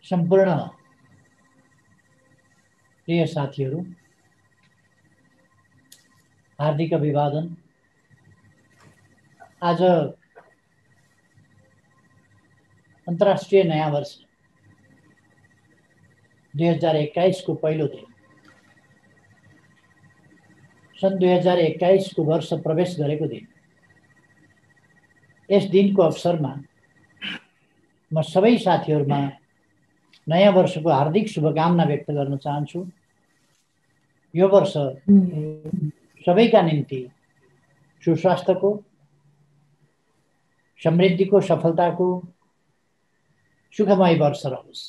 सम्पूर्ण प्रिय साथीहरू, हार्दिक अभिवादन। आज अन्तर्राष्ट्रिय नयाँ वर्ष 2021 को पहिलो दिन। सन् 2021 को वर्ष प्रवेश गरेको दिन। यस दिनको अवसरमा म सबै साथीहरूमा नयाँ वर्षको हार्दिक शुभकामना व्यक्त गर्न चाहन्छु। यो वर्ष सबैका निम्ति सुस्वास्थ्यको, समृद्धिको, सफलताको, सुखमय वर्ष रहोस्।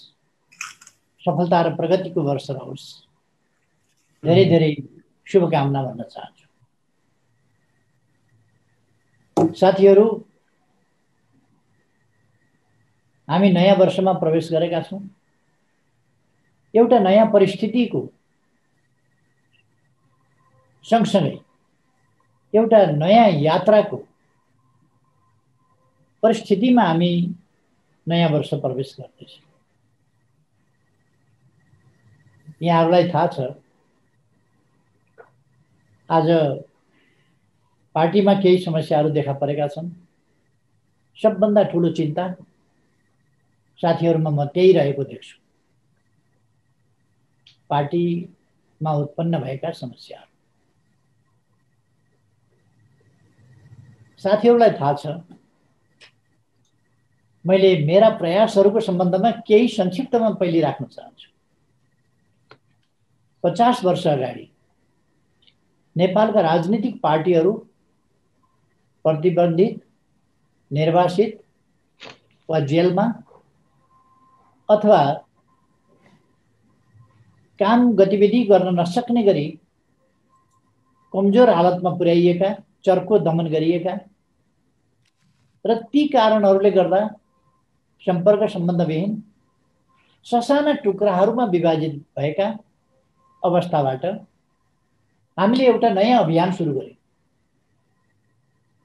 सफलता र प्रगतिको वर्ष रहोस्। धेरै धेरै शुभकामना भन्न चाहन्छु। साथीहरू, हामी नयाँ वर्षमा प्रवेश गरेका छौँ। एउटा नयाँ परिस्थितिको सँगसँगै एउटा नयाँ यात्राको परिस्थितिमा हामी नयाँ वर्ष प्रवेश गर्दैछौँ। यहाँहरूलाई थाहा छ, आज पार्टीमा केही समस्याहरू देखा परेका छन्। सबभन्दा ठुलो चिन्ता साथीहरूमा म त्यही रहेको देख्छु, पार्टीमा उत्पन्न भएका समस्याहरू। साथीहरूलाई थाहा छ, मैले मेरा प्रयासहरूको सम्बन्धमा केही संक्षिप्तमा पहिले राख्न चाहन्छु। 50 वर्ष अगाडि नेपालका राजनीतिक पार्टीहरू प्रतिबन्धित, निर्वासित वा जेलमा अथवा काम गतिविधि गर्न नसक्ने गरी कमजोर हालतमा पुर्याइएका, चर्को दमन गरिएका र ती कारणहरूले गर्दा सम्पर्क सम्बन्धविहीन ससाना टुक्राहरूमा विभाजित भएका अवस्थाबाट हामीले एउटा नयाँ अभियान सुरु गर्यौं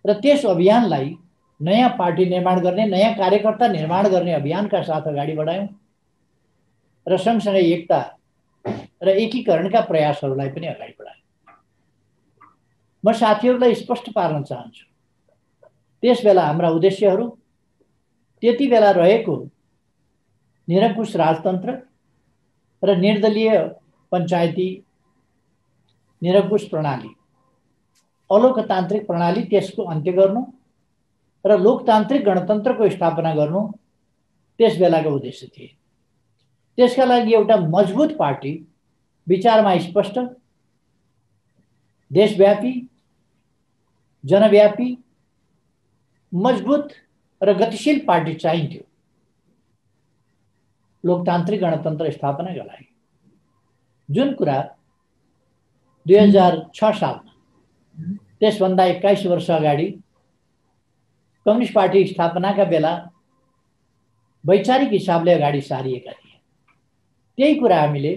र त्यस अभियानलाई नयाँ पार्टी निर्माण गर्ने, नयाँ कार्यकर्ता निर्माण गर्ने अभियानका साथ अगाडि बढायौं र सँगसँगै एकता र एकीकरणका प्रयासहरूलाई पनि अगाडि बढायौं। म साथीहरूलाई स्पष्ट पार्न चाहन्छु, त्यसबेला हाम्रा उद्देश्यहरू त्यति बेला रहेको निरङ्कुश राजतन्त्र र निर्दलीय पञ्चायती निरङ्कुश प्रणाली, अलोकतान्त्रिक प्रणाली, त्यसको अन्त्य गर्नु र लोकतान्त्रिक गणतन्त्रको स्थापना गर्नु त्यस बेलाको उद्देश्य थिए। त्यसका लागि एउटा मजबुत पार्टी, विचारमा स्पष्ट, देशव्यापी, जनव्यापी, मजबुत र गतिशील पार्टी चाहिन्थ्यो लोकतान्त्रिक गणतन्त्र स्थापनाका लागि। जुन कुरा 2006 सालमा, त्यसभन्दा 21 वर्ष अगाडि कम्युनिस्ट पार्टी स्थापनाका बेला वैचारिक हिसाबले अगाडि सारिएका थिए, त्यही कुरा हामीले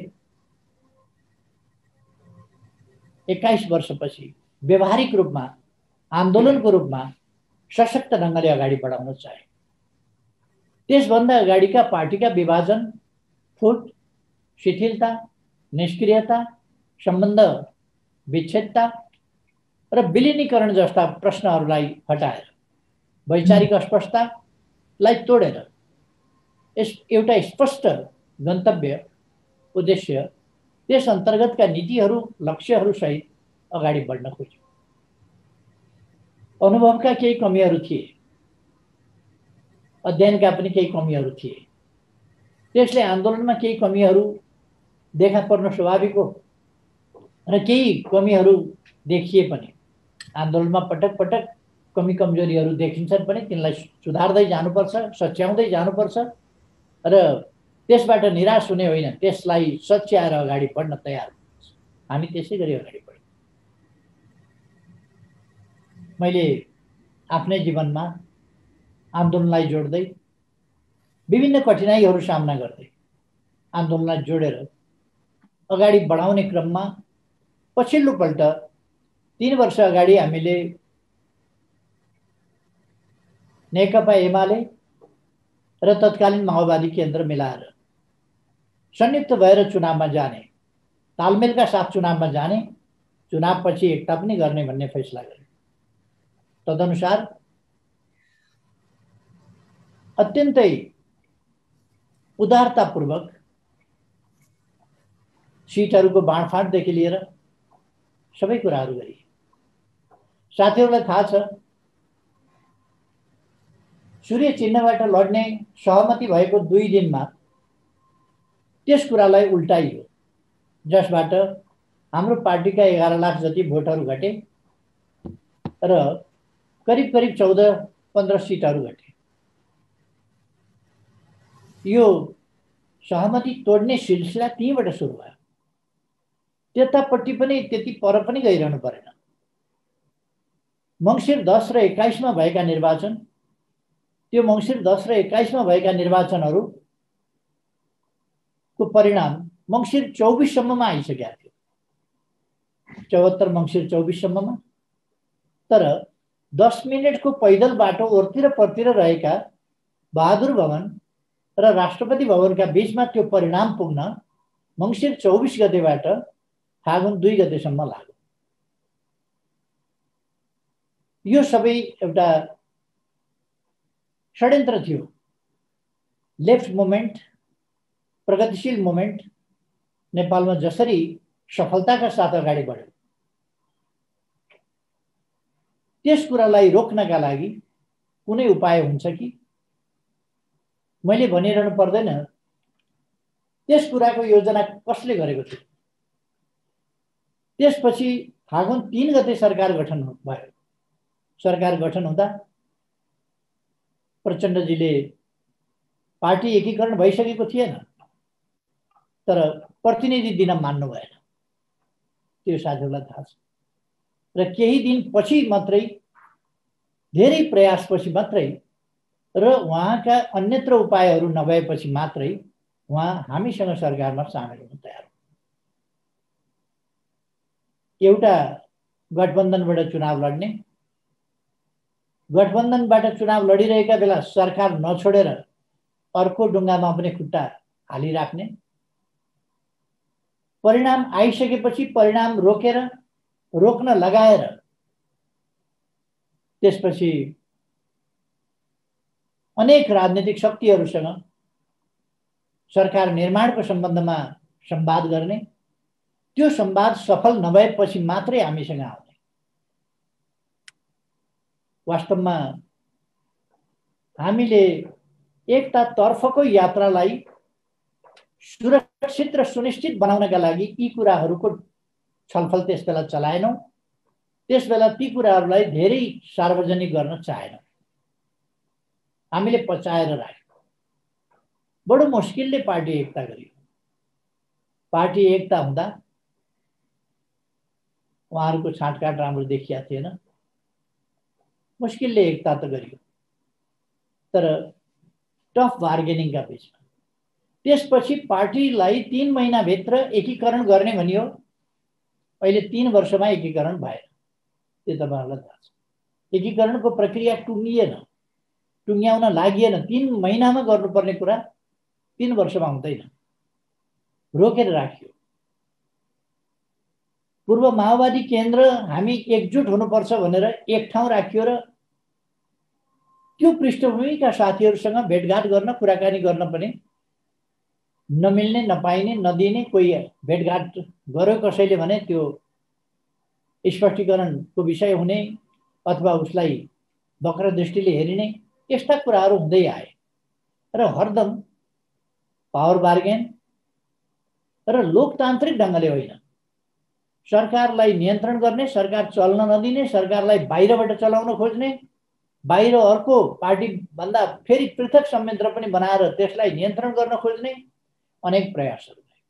21 वर्षपछि व्यवहारिक रूपमा, आन्दोलनको रूपमा सशक्त ढङ्गले अगाडि बढाउन चाहे। त्यसभन्दा अगाडिका पार्टीका विभाजन, फुट, शिथिलता, निष्क्रियता, सम्बन्ध विच्छेदता र विलिनीकरण जस्ता प्रश्नहरूलाई हटाएर, वैचारिक अस्पष्टतालाई तोडेर एउटा स्पष्ट गन्तव्य, उद्देश्य, त्यस अन्तर्गतका नीतिहरू, लक्ष्यहरू सहित अगाडि बढ्न खोज्यो। अनुभवका केही कमीहरू थिए, अध्ययनका पनि केही कमीहरू थिए। त्यसले आन्दोलनमा केही कमीहरू देखा पर्न स्वाभाविक हो र केही कमीहरू देखिए पनि आन्दोलनमा पटक पटक कमी कमजोरीहरू देखिन्छन् पनि, तिनलाई सुधार्दै जानुपर्छ, सच्याउँदै जानुपर्छ र त्यसबाट निराश हुने होइन, त्यसलाई सच्याएर अगाडि बढ्न तयार हुनुपर्छ। हामी त्यसै गरी अगाडि बढ्यौँ। मैले आफ्नै जीवनमा आन्दोलनलाई जोड्दै, विभिन्न कठिनाइहरू सामना गर्दै आन्दोलनलाई जोडेर अगाडि बढाउने क्रममा पछिल्लोपल्ट 3 वर्ष अगाडि हामीले नेकपा एमाले र तत्कालीन माओवादी केन्द्र मिलाएर संयुक्त भएर चुनावमा जाने, तालमेलका साथ चुनावमा जाने, चुनावपछि एकता पनि गर्ने भन्ने फैसला गरे। तदनुसार अत्यन्तै उदारतापूर्वक सिटहरूको बाँडफाँडदेखि लिएर सबै कुराहरू गरिए। साथीहरूलाई थाहा छ, सूर्य चिन्हबाट लड्ने सहमति भएको 2 दिनमा त्यस कुरालाई उल्टाइयो, जसबाट हाम्रो पार्टीका 11 लाख जति भोटहरू घटे र करिब करिब 14-15 सिटहरू घटे। यो सहमति तोड्ने सिलसिला त्यहीँबाट सुरु भयो। त्यतापट्टि पनि त्यति पर पनि गइरहनु परेन। मङ्सिर 10 र 21 मा भएका निर्वाचन, त्यो मङ्सिर 10 र 21 मा भएका निर्वाचनहरूको परिणाम मङ्सिर 24 सम्ममा आइसकेका थियो। 74 मङ्सिर 24 सम्ममा। तर 10 मिनेटको पैदल बाटो ओरतिर परतिर रहेका बहादुर भवन र राष्ट्रपति भवनका बीचमा त्यो परिणाम पुग्न मङ्सिर 24 गतेबाट फागुन 2 गतेसम्म लाग्यो। यो सबै एउटा षड्यन्त्र थियो। लेफ्ट मुभमेन्ट, प्रगतिशील मुभमेन्ट नेपालमा जसरी सफलताका साथ अगाडि बढ्यो, त्यस कुरालाई रोक्नका लागि कुनै उपाय हुन्छ कि? मैले भनिरहनु पर्दैन त्यस कुराको योजना कसले गरेको थियो। त्यसपछि फागुन 3 गते सरकार गठन भयो। सरकार गठन हुँदा प्रचण्डजीले पार्टी एकीकरण भइसकेको थिएन, तर प्रतिनिधि दिन मान्नु भएन। त्यो साथीहरूलाई थाहा छ। र केही दिन पछि मात्रै, धेरै प्रयासपछि मात्रै र उहाँका अन्यत्र उपायहरू नभएपछि मात्रै उहाँ हामीसँग सरकारमा सामेल हुन तयार। एउटा गठबन्धनबाट चुनाव लड्ने, गठबन्धनबाट चुनाव लडिरहेका बेला सरकार नछोडेर अर्को ढुङ्गामा पनि खुट्टा हालिराख्ने, परिणाम आइसकेपछि परिणाम रोक्न लगाएर त्यसपछि अनेक राजनीतिक शक्तिहरूसँग सरकार निर्माणको सम्बन्धमा संवाद गर्ने, त्यो संवाद सफल नभएपछि मात्रै हामीसँग आउने। वास्तवमा हामीले एकतातर्फको यात्रालाई सुरक्षित र सुनिश्चित बनाउनका लागि यी कुराहरूको छलफल त्यसबेला चलाएनौँ। त्यसबेला ती कुराहरूलाई धेरै सार्वजनिक गर्न चाहेनौँ। हामीले पचाएर राख्यौँ। बडो मुस्किलले पार्टी एकता गरियो। पार्टी एकता हुँदा उहाँहरूको छाँटकाट राम्रो देखिया थिएन। मुस्किलले एकता त गरियो, तर टफ बार्गेनिङका बिचमा। त्यसपछि पार्टीलाई 3 महिनाभित्र एकीकरण गर्ने भनियो। अहिले 3 वर्षमा एकीकरण भएन, त्यो तपाईँहरूलाई थाहा छ। एकीकरणको प्रक्रिया टुङ्ग्याउन लागिएन। 3 महिनामा गर्नुपर्ने कुरा 3 वर्षमा हुँदैन, रोकेर राखियो। पूर्व माओवादी केन्द्र हामी एकजुट हुनुपर्छ भनेर एक ठाउँ राखियो र त्यो पृष्ठभूमिका साथीहरूसँग भेटघाट गर्न, कुराकानी गर्न पनि नमिल्ने, नपाइने, नदिने। कोही भेटघाट गर्यो कसैले भने त्यो स्पष्टीकरणको विषय हुने अथवा उसलाई वक्र दृष्टिले हेरिने, यस्ता कुराहरू हुँदै आए। र हरदम पावर बार्गेन र लोकतान्त्रिक ढङ्गले होइन, सरकारलाई नियन्त्रण गर्ने, सरकार चल्न नदिने, सरकारलाई बाहिरबाट चलाउन खोज्ने, बाहिर अर्को पार्टी भन्दा फेरि पृथक संयन्त्र पनि बनाएर त्यसलाई नियन्त्रण गर्न खोज्ने अनेक प्रयासहरू भए।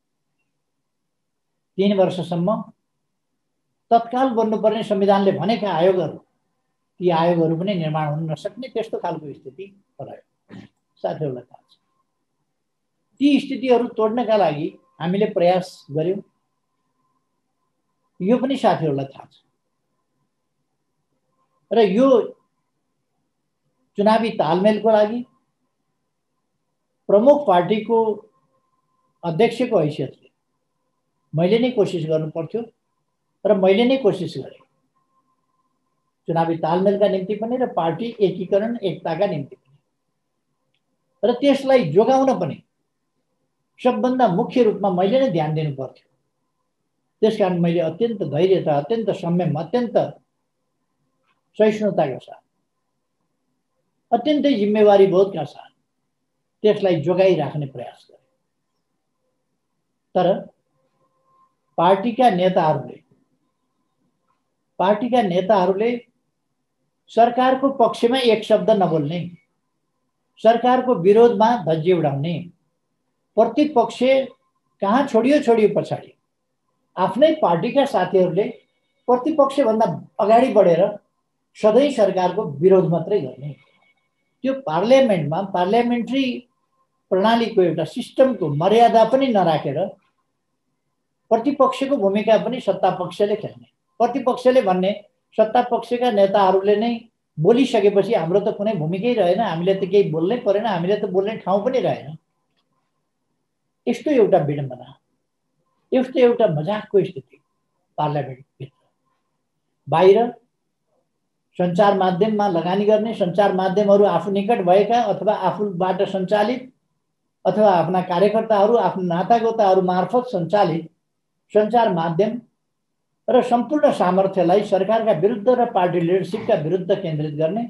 3 वर्षसम्म तत्काल बन्नुपर्ने संविधानले भनेका आयोगहरू, ती आयोगहरू पनि निर्माण हुन नसक्ने त्यस्तो खालको स्थिति रह्यो। साथीहरूलाई थाहा छ। ती स्थितिहरू तोड्नका लागि हामीले प्रयास गर्यौँ। यो पनि साथीहरूलाई थाहा छ। र यो चुनावी तालमेलको लागि प्रमुख पार्टीको अध्यक्षको हैसियतले मैले नै कोसिस गर्नु पर्थ्यो र मैले नै कोसिस गरेँ चुनावी तालमेलका निम्ति पनि र पार्टी एकीकरण एकताका निम्ति पनि, र त्यसलाई जोगाउन पनि सबभन्दा मुख्य रूपमा मैले नै ध्यान दिनु पर्थ्यो। त्यसकारण मैले अत्यन्त धैर्यता, अत्यन्त संयम, अत्यन्त सहिष्णुताका साथ, अत्यन्तै जिम्मेवारी बोधका साथ त्यसलाई जोगाइराख्ने प्रयास गरे। तर पार्टीका नेताहरूले सरकारको पक्षमा एक शब्द नबोल्ने, सरकारको विरोधमा धज्जी उडाउने, प्रतिपक्ष कहाँ छोडियो पछाडि आफ्नै पार्टीका साथीहरूले प्रतिपक्षभन्दा अगाडि बढेर सधैँ सरकारको विरोध मात्रै गर्ने, त्यो पार्लियामेन्टमा पार्लियामेन्ट्री प्रणालीको एउटा सिस्टमको मर्यादा पनि नराखेर प्रतिपक्षको भूमिका पनि सत्तापक्षले खेल्ने। प्रतिपक्षले भन्ने सत्तापक्षका नेताहरूले नै बोलिसकेपछि हाम्रो त कुनै भूमिकै रहेन, हामीले त केही बोल्नै परेन, हामीले त बोल्ने ठाउँ पनि रहेन। यस्तो एउटा विडम्बना, यस्तो एउटा मजाकको स्थिति पार्लियामेन्टभित्र। बाहिर सञ्चार माध्यममा लगानी गर्ने, सञ्चार माध्यमहरू आफू निकट भएका अथवा आफूबाट सञ्चालित अथवा आफ्ना कार्यकर्ताहरू, आफ्नो नातागोताहरू मार्फत सञ्चालित सञ्चार माध्यम र सम्पूर्ण सामर्थ्यलाई सरकारका विरुद्ध र पार्टी लिडरसिपका विरुद्ध केन्द्रित गर्ने।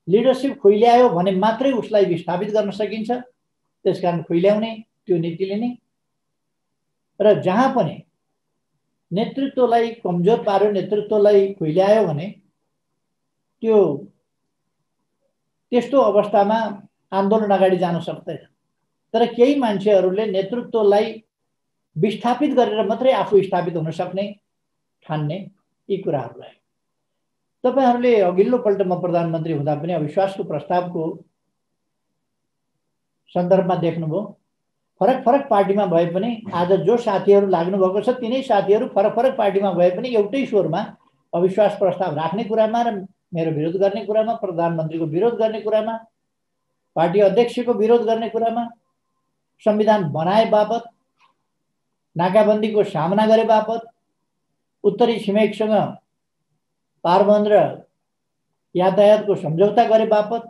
लिडरसिप खुइल्यायो भने मात्रै उसलाई विस्थापित गर्न सकिन्छ, त्यसकारण खुइल्याउने त्यो नीति लिने। र जहाँ पनि नेतृत्वलाई कमजोर पार्यो, नेतृत्वलाई खुइल्यायो भने त्यस्तो अवस्थामा आन्दोलन अगाडि जान सक्दैन। तर केही मान्छेहरूले नेतृत्वलाई विस्थापित गरेर मात्रै आफू स्थापित हुन सक्ने ठान्ने यी कुराहरूलाई तपाईहरूले अघिल्लो पल्ट म प्रधानमन्त्री हुँदा पनि अविश्वासको प्रस्तावको सन्दर्भमा देख्नुभयो। फरक फरक पार्टीमा भए पनि आज जो साथीहरू लाग्नु भएको छ तिनै साथीहरू फरक फरक पार्टीमा भए पनि एउटै स्वरमा अविश्वास प्रस्ताव राख्ने कुरामा र मेरो विरोध गर्ने कुरामा, प्रधानमन्त्रीको विरोध गर्ने कुरामा, पार्टी अध्यक्षको विरोध गर्ने कुरामा, संविधान बनाए बापत, नाकाबन्दीको सामना गरे बापत, उत्तरी छिमेकसँग पारबन्द र यातायातको सम्झौता गरे बापत,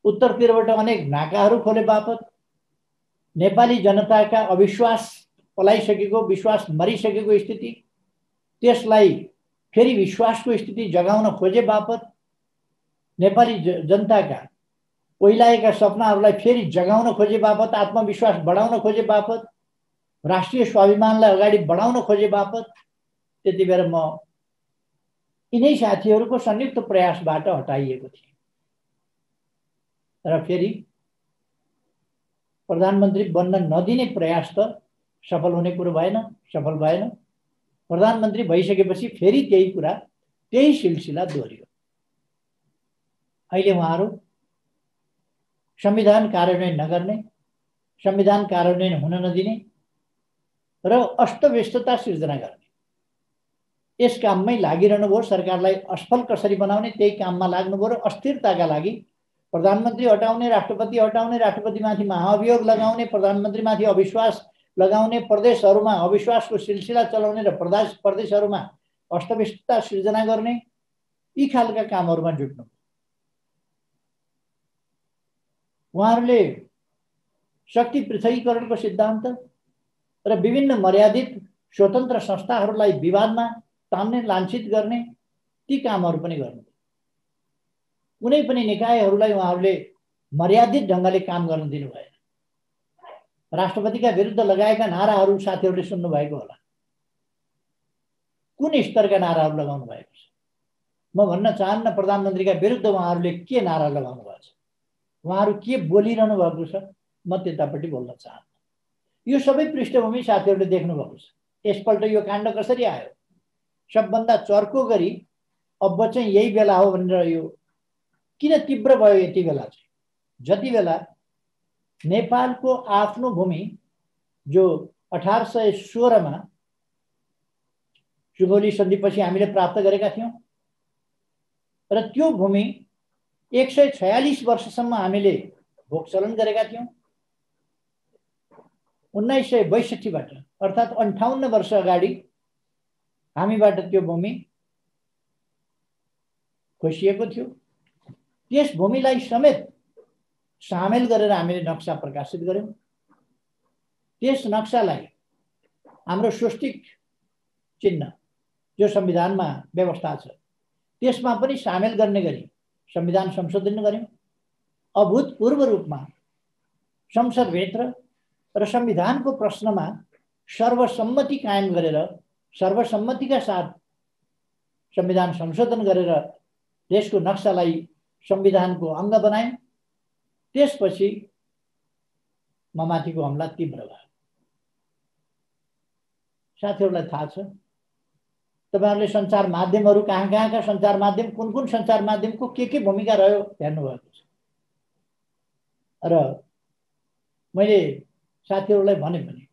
उत्तरतिरबाट अनेक नाकाहरू खोले बापत, नेपाली जनताका अविश्वास पलाइसकेको, विश्वास मरिसकेको स्थिति, त्यसलाई फेरि विश्वासको स्थिति जगाउन खोजे बापत, नेपाली जनताका पहिलाएका सपनाहरूलाई फेरि जगाउन खोजे बापत, आत्मविश्वास बढाउन खोजे बापत, राष्ट्रिय स्वाभिमानलाई अगाडि बढाउन खोजे बापत त्यति बेला म यिनै साथीहरूको संयुक्त प्रयासबाट हटाइएको थिएँ। र फेरि प्रधानमन्त्री बन्न नदिने प्रयास त सफल हुने कुरो भएन, सफल भएन। प्रधानमन्त्री भइसकेपछि फेरि त्यही कुरा, त्यही सिलसिला दोहोरियो। अहिले उहाँहरू संविधान कार्यान्वयन नगर्ने, संविधान कार्यान्वयन हुन नदिने र अस्तव्यस्तता सिर्जना गर्ने यस काममै लागिरहनु भयो। सरकारलाई असफल कसरी बनाउने त्यही काममा लाग्नुभयो र अस्थिरताका लागि प्रधानमन्त्री हटाउने, राष्ट्रपति हटाउने, राष्ट्रपतिमाथि महाअभियोग लगाउने, प्रधानमन्त्रीमाथि अविश्वास लगाउने, प्रदेशहरूमा अविश्वासको सिलसिला चलाउने र प्रदेशहरूमा अस्तव्यस्तता सिर्जना गर्ने यी खालका कामहरूमा जुट्नु। उहाँहरूले शक्ति पृथकीकरणको सिद्धान्त र विभिन्न मर्यादित स्वतन्त्र संस्थाहरूलाई विवादमा तान्ने, लाञ्छित गर्ने ती कामहरू पनि गर्नु। कुनै पनि निकायहरूलाई उहाँहरूले मर्यादित ढङ्गले काम गर्न दिनु भएन। राष्ट्रपतिका विरुद्ध लगाएका नाराहरू साथीहरूले सुन्नु भएको होला। कुन स्तरका नाराहरू लगाउनु भएको छ म भन्न चाहन्न। प्रधानमन्त्रीका विरुद्ध उहाँहरूले के नारा लगाउनु भएको छ, उहाँहरू के बोलिरहनु भएको छ, म त्यतापट्टि बोल्न चाहन्न। यो सबै पृष्ठभूमि साथीहरूले देख्नु भएको छ। यसपल्ट यो काण्ड कसरी आयो, सबभन्दा चर्को गरी अब चाहिँ यही बेला हो भनेर यो किन तीव्र भयो यति बेला चाहिँ, जति बेला नेपालको आफ्नो भूमि जो 1816 मा सुगौली सन्धिपछि हामीले प्राप्त गरेका थियौं र त्यो भूमि 146 वर्षसम्म हामीले भोग चलन गरेका थियौं 1962बाट अर्थात् 58 वर्ष अगाडि हामीबाट त्यो भूमि खोसिएको थियो। त्यस भूमिलाई समेत सामेल गरेर हामीले नक्सा प्रकाशित गर्यौं। त्यस नक्सालाई हाम्रो स्वस्तिक चिन्ह जो संविधानमा व्यवस्था छ त्यसमा पनि सामेल गर्ने गरी संविधान संशोधन गर्यौं। अभूतपूर्व रूपमा संसदभित्र र संविधानको प्रश्नमा सर्वसम्मति कायम गरेर सर्वसम्मतिका साथ संविधान संशोधन गरेर देशको नक्सालाई संविधानको अङ्ग बनायौं। त्यसपछि ममाथिको हमला तीव्र भयो। साथीहरूलाई थाहा छ, तपाईहरुले सञ्चार माध्यमहरू कहाँ-कहाँका सञ्चार माध्यम कुन सञ्चार माध्यमको के भूमिका रह्यो हेर्नु भएको छ। र मैले साथीहरूलाई भने पनि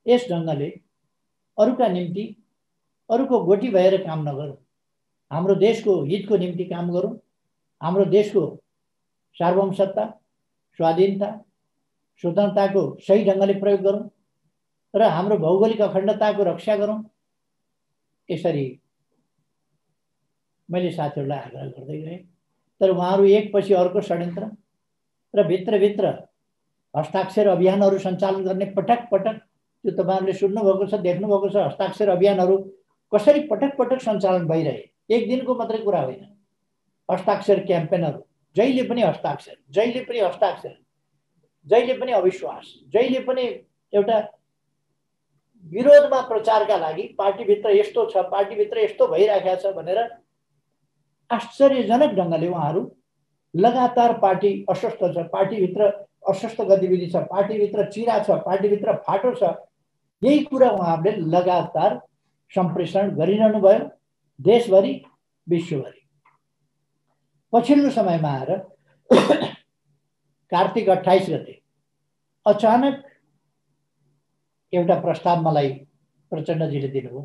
यस ढङ्गले अरूका निम्ति अरूको गोटी भएर काम नगरौँ, हाम्रो देशको हितको निम्ति काम गरौँ, हाम्रो देशको सार्वभौमसत्ता, स्वाधीनता, स्वतन्त्रताको सही ढङ्गले प्रयोग गरौँ र हाम्रो भौगोलिक अखण्डताको रक्षा गरौँ। यसरी मैले साथीहरूलाई आग्रह गर्दै गएँ। तर उहाँहरू एकपछि अर्को षड्यन्त्र र भित्रभित्र हस्ताक्षर अभियानहरू सञ्चालन गर्ने पटक पटक त्यो तपाईहरुले सुन्नुभएको छ, देख्नुभएको छ। हस्ताक्षर अभियानहरू कसरी पटक पटक सञ्चालन भइरहे, एक दिनको मात्रै कुरा होइन। हस्ताक्षर क्याम्पेनहरू, जहिले पनि हस्ताक्षर, जहिले पनि हस्ताक्षर, जहिले पनि अविश्वास, जहिले पनि एउटा विरोधमा प्रचारका लागि पार्टीभित्र यस्तो छ, पार्टीभित्र यस्तो भइराखेको छ भनेर आश्चर्यजनक ढङ्गले उहाँहरू लगातार पार्टी अस्वस्थ छ, पार्टीभित्र अस्वस्थ गतिविधि छ, पार्टीभित्र चिरा छ, पार्टीभित्र फाटो छ, यही कुरा उहाँहरूले लगातार सम्प्रेषण गरिरहनु भयो देशभरि विश्वभरि। पछिल्लो समयमा आएर कार्तिक 28 गते अचानक एउटा प्रस्ताव मलाई प्रचण्डजीले दिनुभयो।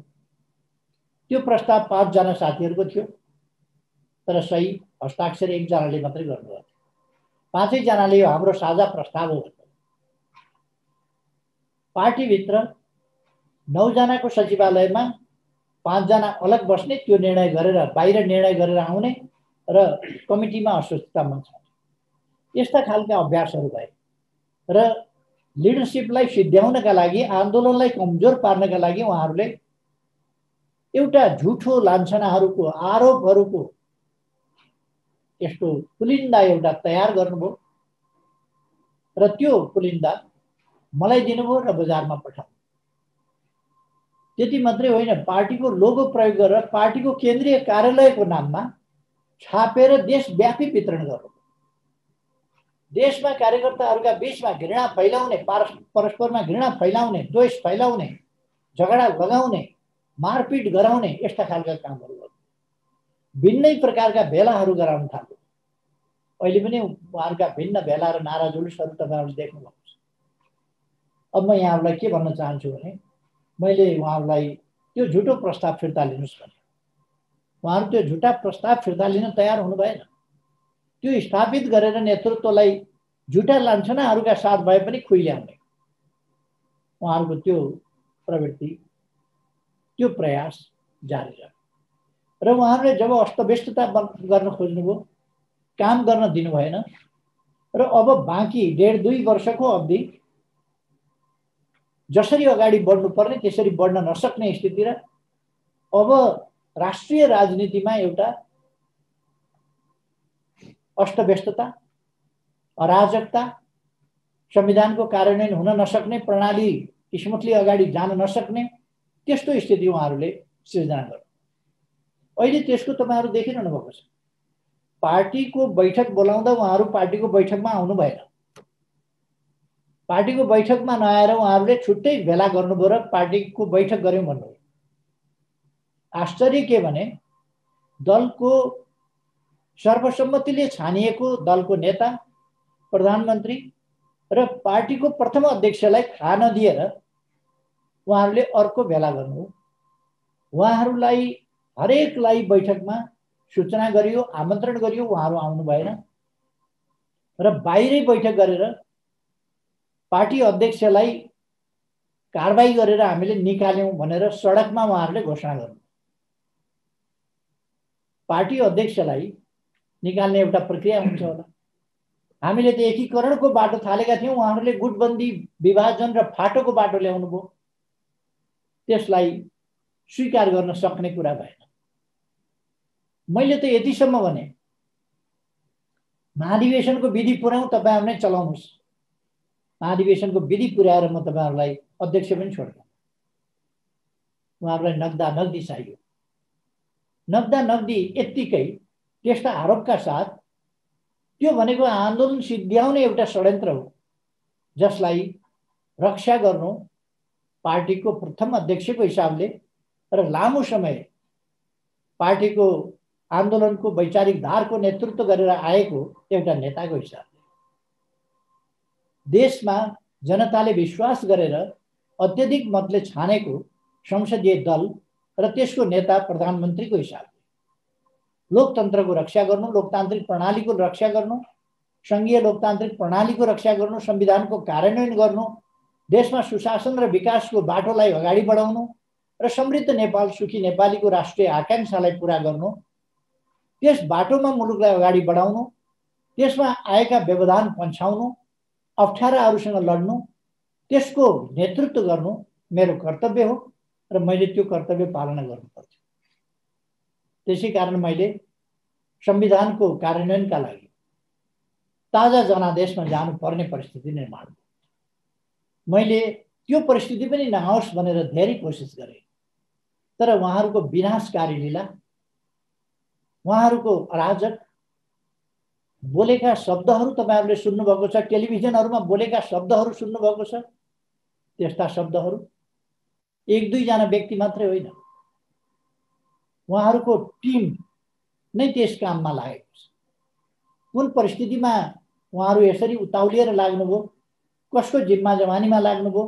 त्यो प्रस्ताव 5 जना साथीहरूको थियो, तर सही हस्ताक्षर 1 जनाले मात्रै गर्नुभयो। 5 जनाले यो हाम्रो साझा प्रस्ताव हो भन्नुभयो। पार्टीभित्र 9 जनाको सचिवालयमा 5 जना अलग बस्ने, त्यो निर्णय गरेर बाहिर निर्णय गरेर आउने र कमिटीमा अस्वस्थता मञ्च। यस्ता खालका अभ्यासहरू भए र लिडरशिपलाई सिद्ध्याउनका लागि, आन्दोलनलाई कमजोर पार्नका लागि उहाँहरूले एउटा झुठो लान्छनाहरूको, आरोपहरूको यस्तो पुलिन्दा एउटा तयार गर्नुभयो र त्यो पुलिन्दा मलाई दिनुभयो र बजारमा पठाउनु। त्यति मात्रै होइन, पार्टीको लोगो प्रयोग गरेर पार्टीको केन्द्रीय कार्यालयको नाममा छापेर देशव्यापी वितरण गर्नु। देशमा कार्यकर्ताहरूका बीचमा घृणा फैलाउने, परस्परमा घृणा फैलाउने, द्वेष फैलाउने, झगडा लगाउने, मारपिट गराउने यस्ता खालका कामहरू गर्नु। भिन्नै प्रकारका भेलाहरू गराउन थाल्यो। अहिले पनि उहाँहरूका भिन्न भेला र नारा जुलुसहरू तपाईहरुले देख्नुभएको छ। अब म यहाँहरूलाई के भन्न चाहन्छु भने, मैले उहाँहरूलाई त्यो झुटो प्रस्ताव फिर्ता लिनुस् भने उहाँहरू त्यो झुटा प्रस्ताव फिर्ता लिन तयार हुनु भएन। त्यो स्थापित गरेर नेतृत्वलाई झुटा लान्छनाहरूका साथ भए पनि खुइल्याउने उहाँहरूको त्यो प्रवृत्ति, त्यो प्रयास जारी रह्यो। र उहाँहरूले जब अस्तव्यस्तता गर्न खोज्नुभयो, काम गर्न दिनु भएन र अब बाँकी 1.5-2 वर्षको अवधि जसरी अगाडि बढ्नुपर्ने त्यसरी बढ्न नसक्ने स्थिति र अब राष्ट्रिय राजनीतिमा एउटा अस्तव्यस्तता, अराजकता, संविधानको कार्यान्वयन हुन नसक्ने, प्रणाली स्मुथली अगाडि जान नसक्ने त्यस्तो स्थिति उहाँहरूले सिर्जना गर्नु। अहिले त्यसको तपाईहरु देखिरहनु भएको छ। पार्टीको बैठक बोलाउँदा उहाँहरू पार्टीको बैठकमा आउनु भएन। पार्टीको बैठकमा नआएर उहाँहरूले छुट्टै भेला गर्नुभयो र पार्टीको बैठक गर्यौं भन्नुभयो। आश्चर्य के भने दलको सर्वसम्मतिले छानिएको दलको नेता, प्रधानमन्त्री र पार्टीको प्रथम अध्यक्षलाई थाहा नदिएर उहाँहरूले अर्को भेला गर्नुभयो। उहाँहरूलाई हरेकलाई बैठकमा सूचना गरियो, आमन्त्रण गरियो, उहाँहरू आउनु भएन र बाहिरै बैठक गरेर पार्टी अध्यक्षलाई कारबाही गरेर हामीले निकाल्यौं भनेर सडकमा उहाँहरूले घोषणा गर्नु। पार्टी अध्यक्षलाई निकाल्ने एउटा प्रक्रिया हुन्छ होला। हामीले त एकीकरणको बाटो थालेका थियौं, उहाँहरूले गुटबन्दी, विभाजन र फाटोको बाटो ल्याउनु भयो। त्यसलाई स्वीकार गर्न सक्ने कुरा भएन। मैले त यतिसम्म भने महाधिवेशनको विधि पुर्याउँ, तपाईहरु नै चलाउनुस्। महाधिवेशनको विधि पुर्याएर म तपाईहरुलाई अध्यक्ष पनि छोड्दिन। उहाँहरूलाई नग्दा नग्दी चाहियो। नग्दा नग्दी यत्तिकै त्यस्ता आरोपका साथ त्यो भनेको आन्दोलन सिद्ध्याउने एउटा षड्यन्त्र हो, जसलाई रक्षा गर्नु पार्टीको प्रथम अध्यक्षको हिसाबले र लामो समय पार्टीको आन्दोलनको वैचारिक धारको नेतृत्व गरेर आएको एउटा नेताको हिसाबले देशमा जनताले विश्वास गरेर अत्यधिक मतले छानेको संसदीय दल र त्यसको नेता प्रधानमन्त्रीको हिसाबले लोकतन्त्रको रक्षा गर्नु, लोकतान्त्रिक प्रणालीको रक्षा गर्नु, संघीय लोकतान्त्रिक प्रणालीको रक्षा गर्नु, संविधानको कार्यान्वयन गर्नु, देशमा सुशासन र विकासको बाटोलाई अगाडि बढाउनु र समृद्ध नेपाल, सुखी नेपालीको राष्ट्रिय आकांक्षालाई पूरा गर्नु, त्यस बाटोमा मुलुकलाई अगाडि बढाउनु, त्यसमा आएका व्यवधान पन्छाउनु, अप्ठ्याराहरूसँग लड्नु, त्यसको नेतृत्व गर्नु मेरो कर्तव्य हो र मैले त्यो कर्तव्य पालना गर्नुपर्छ। त्यसै कारण मैले संविधानको कार्यान्वयनका लागि ताजा जनादेशमा जानुपर्ने परिस्थिति निर्माण भयो। मैले त्यो परिस्थिति पनि नआओस् भनेर धेरै कोसिस गरेँ, तर उहाँहरूको विनाशकारी लीला, उहाँहरूको अराजक बोलेका शब्दहरू तपाईहरुले सुन्नुभएको छ, टेलिभिजनहरुमा बोलेका शब्दहरू सुन्नुभएको छ। त्यस्ता शब्दहरू एक दुईजना व्यक्ति मात्रै होइन, उहाँहरूको टिम नै त्यस काममा लागेको छ। कुन परिस्थितिमा उहाँहरू यसरी उताउलिएर लाग्नुभयो, कसको जिम्मा जमानीमा लाग्नुभयो,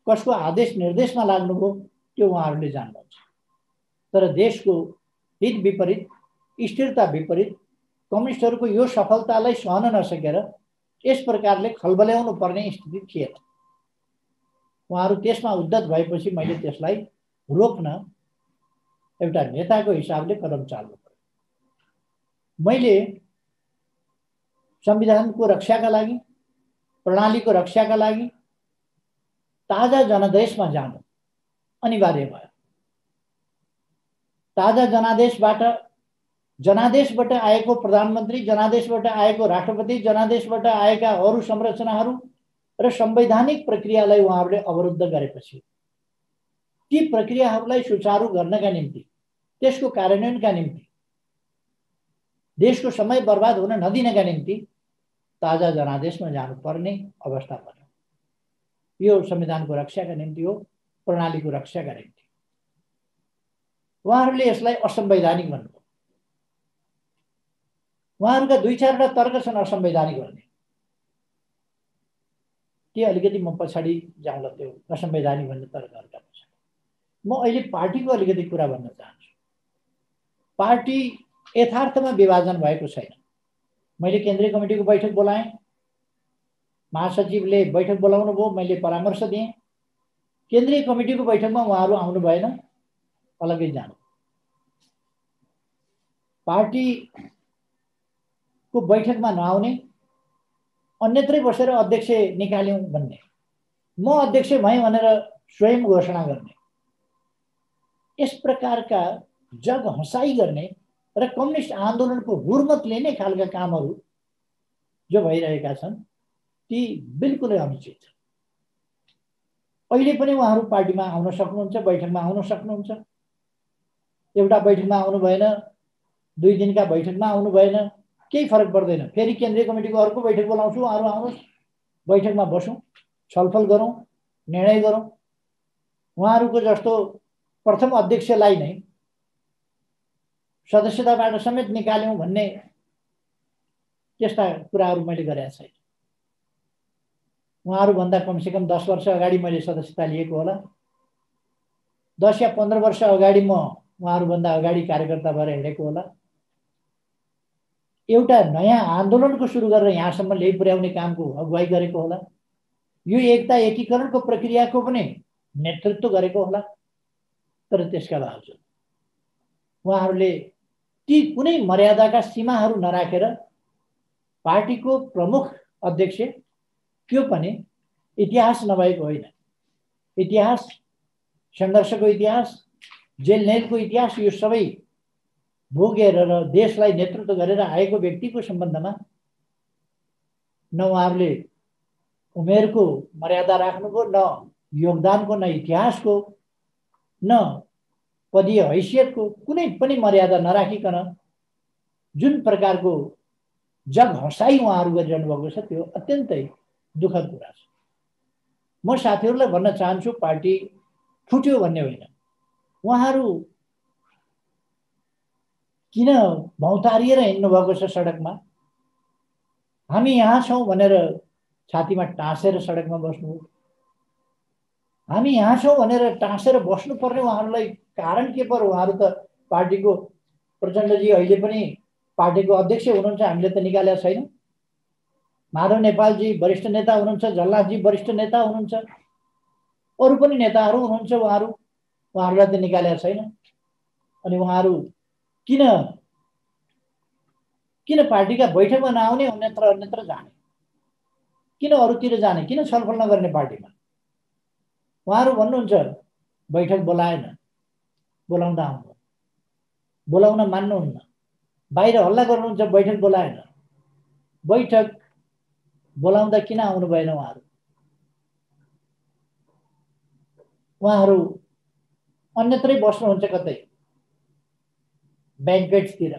कसको आदेश निर्देशमा लाग्नुभयो, त्यो उहाँहरूले जान्नुहुन्छ। तर देशको हित विपरीत, स्थिरता विपरीत कम्युनिस्टहरूको यो सफलतालाई सहन नसकेर यस प्रकारले खलबल्याउनु पर्ने स्थिति थिएन। उहाँहरू त्यसमा उद्धत भएपछि मैले त्यसलाई रोक्न एउटा नेताको हिसाबले कदम चाल्नु पर्यो। मैले संविधानको रक्षाका लागि, प्रणालीको रक्षाका लागि ताजा जनादेशमा जानु अनिवार्य भयो। ताजा जनादेशबाट आएको प्रधानमन्त्री, जनादेशबाट आएको राष्ट्रपति, जनादेशबाट आएका अरू संरचनाहरू र संवैधानिक प्रक्रियालाई उहाँहरूले अवरुद्ध गरेपछि ती प्रक्रियाहरूलाई सुचारू गर्नका निम्ति, त्यसको कार्यान्वयनका निम्ति, देशको समय बर्बाद हुन नदिनका निम्ति ताजा जनादेशमा जानुपर्ने अवस्था पर्यो। यो संविधानको रक्षाका निम्ति हो, प्रणालीको रक्षाका निम्ति। उहाँहरूले यसलाई असंवैधानिक भन्नुभयो। उहाँहरूका दुई चारवटा तर्क छन् असंवैधानिक भन्ने। त्यो अलिकति म पछाडि जाउँला त्यो असंवैधानिक भन्ने तर्कहरूका पछाडि। म अहिले पार्टीको अलिकति कुरा भन्न चाहन्छु। पार्टी यथार्थमा विभाजन भएको छैन। मैले केन्द्रीय कमिटीको बैठक बोलाएँ, महासचिवले बैठक बोलाउनु भयो, मैले परामर्श दिएँ। केन्द्रीय कमिटीको बैठकमा उहाँहरू आउनु भएन, अलग्गै जानु। पार्टीको बैठकमा नआउने, अन्यत्रै बसेर अध्यक्ष निकाल्यौं भन्ने, म अध्यक्ष भएँ भनेर स्वयं घोषणा गर्ने, यस प्रकारका जग हँसाई गर्ने र कम्युनिस्ट आन्दोलनको हुर्मत लिने खालका कामहरू जो भइरहेका छन् ती बिल्कुलै अनुचित छन्। अहिले पनि उहाँहरू पार्टीमा आउन सक्नुहुन्छ, बैठकमा आउन सक्नुहुन्छ। एउटा बैठकमा आउनु भएन, 2 दिनका बैठकमा आउनु भएन, केही फरक पर्दैन। फेरि केन्द्रीय कमिटीको अर्को बैठक बोलाउँछु, उहाँहरू आउनुहोस्, बैठकमा बसौँ, छलफल गरौँ, निर्णय गरौँ। उहाँहरूको जस्तो प्रथम अध्यक्षलाई नै सदस्यताबाट समेत निकाल्यौं भन्ने त्यस्ता कुराहरू मैले गरेका छैन। उहाँहरूभन्दा कमसेकम 10 वर्ष अगाडि मैले सदस्यता लिएको होला। 10 या 15 वर्ष अगाडि म उहाँहरूभन्दा अगाडि कार्यकर्ता भएर हिँडेको होला। एउटा नयाँ आन्दोलनको सुरु गरेर यहाँसम्म ल्याइ पुर्याउने कामको अगुवाई गरेको होला। यो एकता एकीकरणको प्रक्रियाको पनि नेतृत्व गरेको होला, तर त्यसका बावजुद उहाँहरूले ती कुनै मर्यादाका सीमाहरू नराखेर पार्टीको प्रमुख अध्यक्ष त्यो पनि इतिहास नभएको होइन, इतिहास, सङ्घर्षको इतिहास, जेलनेलको इतिहास यो सबै भोगेर र देशलाई नेतृत्व गरेर आएको व्यक्तिको सम्बन्धमा न उहाँहरूले उमेरको मर्यादा राख्नुभयो, न योगदानको, न इतिहासको, न पदीय हैसियतको कुनै पनि मर्यादा नराखिकन जुन प्रकारको जग हँसाइ उहाँहरू गरिरहनु भएको छ त्यो अत्यन्तै दुःखद कुरा छ। म साथीहरूलाई भन्न चाहन्छु, पार्टी फुट्यो भन्ने होइन, उहाँहरू किन भौतारिएर हिँड्नु भएको छ सडकमा? हामी यहाँ छौँ भनेर छातीमा टाँसेर सडकमा बस्नु, हामी यहाँ छौँ भनेर टाँसेर बस्नुपर्ने उहाँहरूलाई कारण के पर्यो? उहाँहरू त पार्टीको प्रचण्डजी अहिले पनि पार्टीको अध्यक्ष हुनुहुन्छ, हामीले त निकालेको छैन। माधव नेपालजी वरिष्ठ नेता हुनुहुन्छ, झलनाथजी वरिष्ठ नेता हुनुहुन्छ, अरू पनि नेताहरू हुनुहुन्छ, उहाँहरूलाई त निकालेको छैन। अनि उहाँहरू किन पार्टीका बैठकमा नआउने, अन्यत्र जाने, किन अरूतिर जाने, किन छलफल नगर्ने पार्टीमा? उहाँहरू भन्नुहुन्छ बैठक बोलाएन, बोलाउँदा आउनु, बोलाउन मान्नुहुन्न, बाहिर हल्ला गर्नुहुन्छ बैठक बोलाएन, बैठक बोलाउँदा किन आउनु भएन? उहाँहरू अन्यत्रै बस्नुहुन्छ, कतै ब्याङ्केटतिर।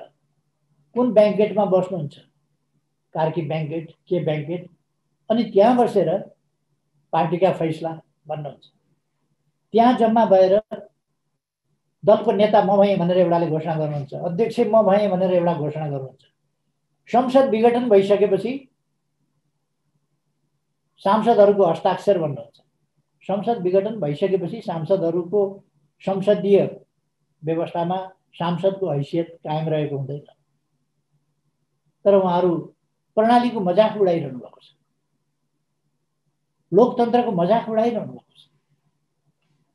कुन ब्याङ्केटमा बस्नुहुन्छ? कार्की ब्याङ्केट, के ब्याङ्केट? अनि त्यहाँ बसेर पार्टीका फैसला भन्नुहुन्छ। त्यहाँ जम्मा भएर दलको नेता म भएँ भनेर एउटाले घोषणा गर्नुहुन्छ, अध्यक्ष म भएँ भनेर एउटा घोषणा गर्नुहुन्छ। संसद विघटन भइसकेपछि सांसदहरूको हस्ताक्षर भन्नुहुन्छ। संसद विघटन भइसकेपछि सांसदहरूको संसदीय व्यवस्थामा सांसदको हैसियत कायम रहेको हुँदैन। तर उहाँहरू प्रणालीको मजाक उडाइरहनु भएको छ, लोकतन्त्रको मजाक उडाइरहनु भएको छ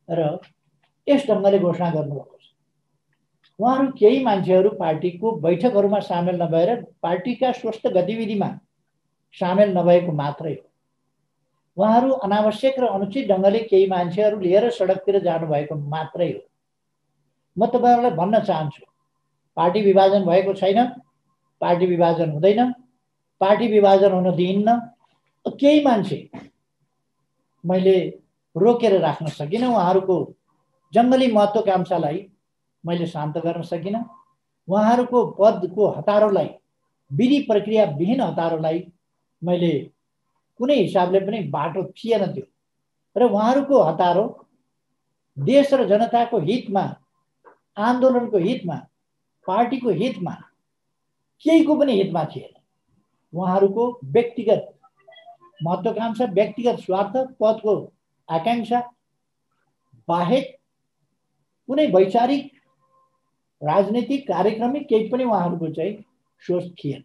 र यस ढङ्गले घोषणा गर्नुभएको छ। उहाँहरू केही मान्छेहरू पार्टीको बैठकहरूमा सामेल नभएर पार्टीका स्वस्थ गतिविधिमा सामेल नभएको मात्रै हो। उहाँहरू अनावश्यक र अनुचित ढङ्गले केही मान्छेहरू लिएर सडकतिर जानुभएको मात्रै हो। म तपाईँहरूलाई भन्न चाहन्छु, पार्टी विभाजन भएको छैन, पार्टी विभाजन हुँदैन, पार्टी विभाजन हुन दिइन्न। केही मान्छे मैले रोकेर राख्न सकिनँ, उहाँहरूको जङ्गली महत्त्वाकांक्षालाई मैले शान्त गर्न सकिनँ, उहाँहरूको पदको हतारोलाई, विधि प्रक्रिया विहीन हतारोलाई मैले कुनै हिसाबले पनि बाटो थिएन त्यो। र उहाँहरूको हतारो देश र जनताको हितमा, आन्दोलनको हितमा, पार्टीको हितमा, केहीको पनि हितमा थिएन। उहाँहरूको व्यक्तिगत महत्त्वाकांक्षा, व्यक्तिगत स्वार्थ, पदको आकांक्षा बाहेक कुनै वैचारिक, राजनीतिक, कार्यक्रमिक केही पनि उहाँहरूको चाहिँ सोच थिएन।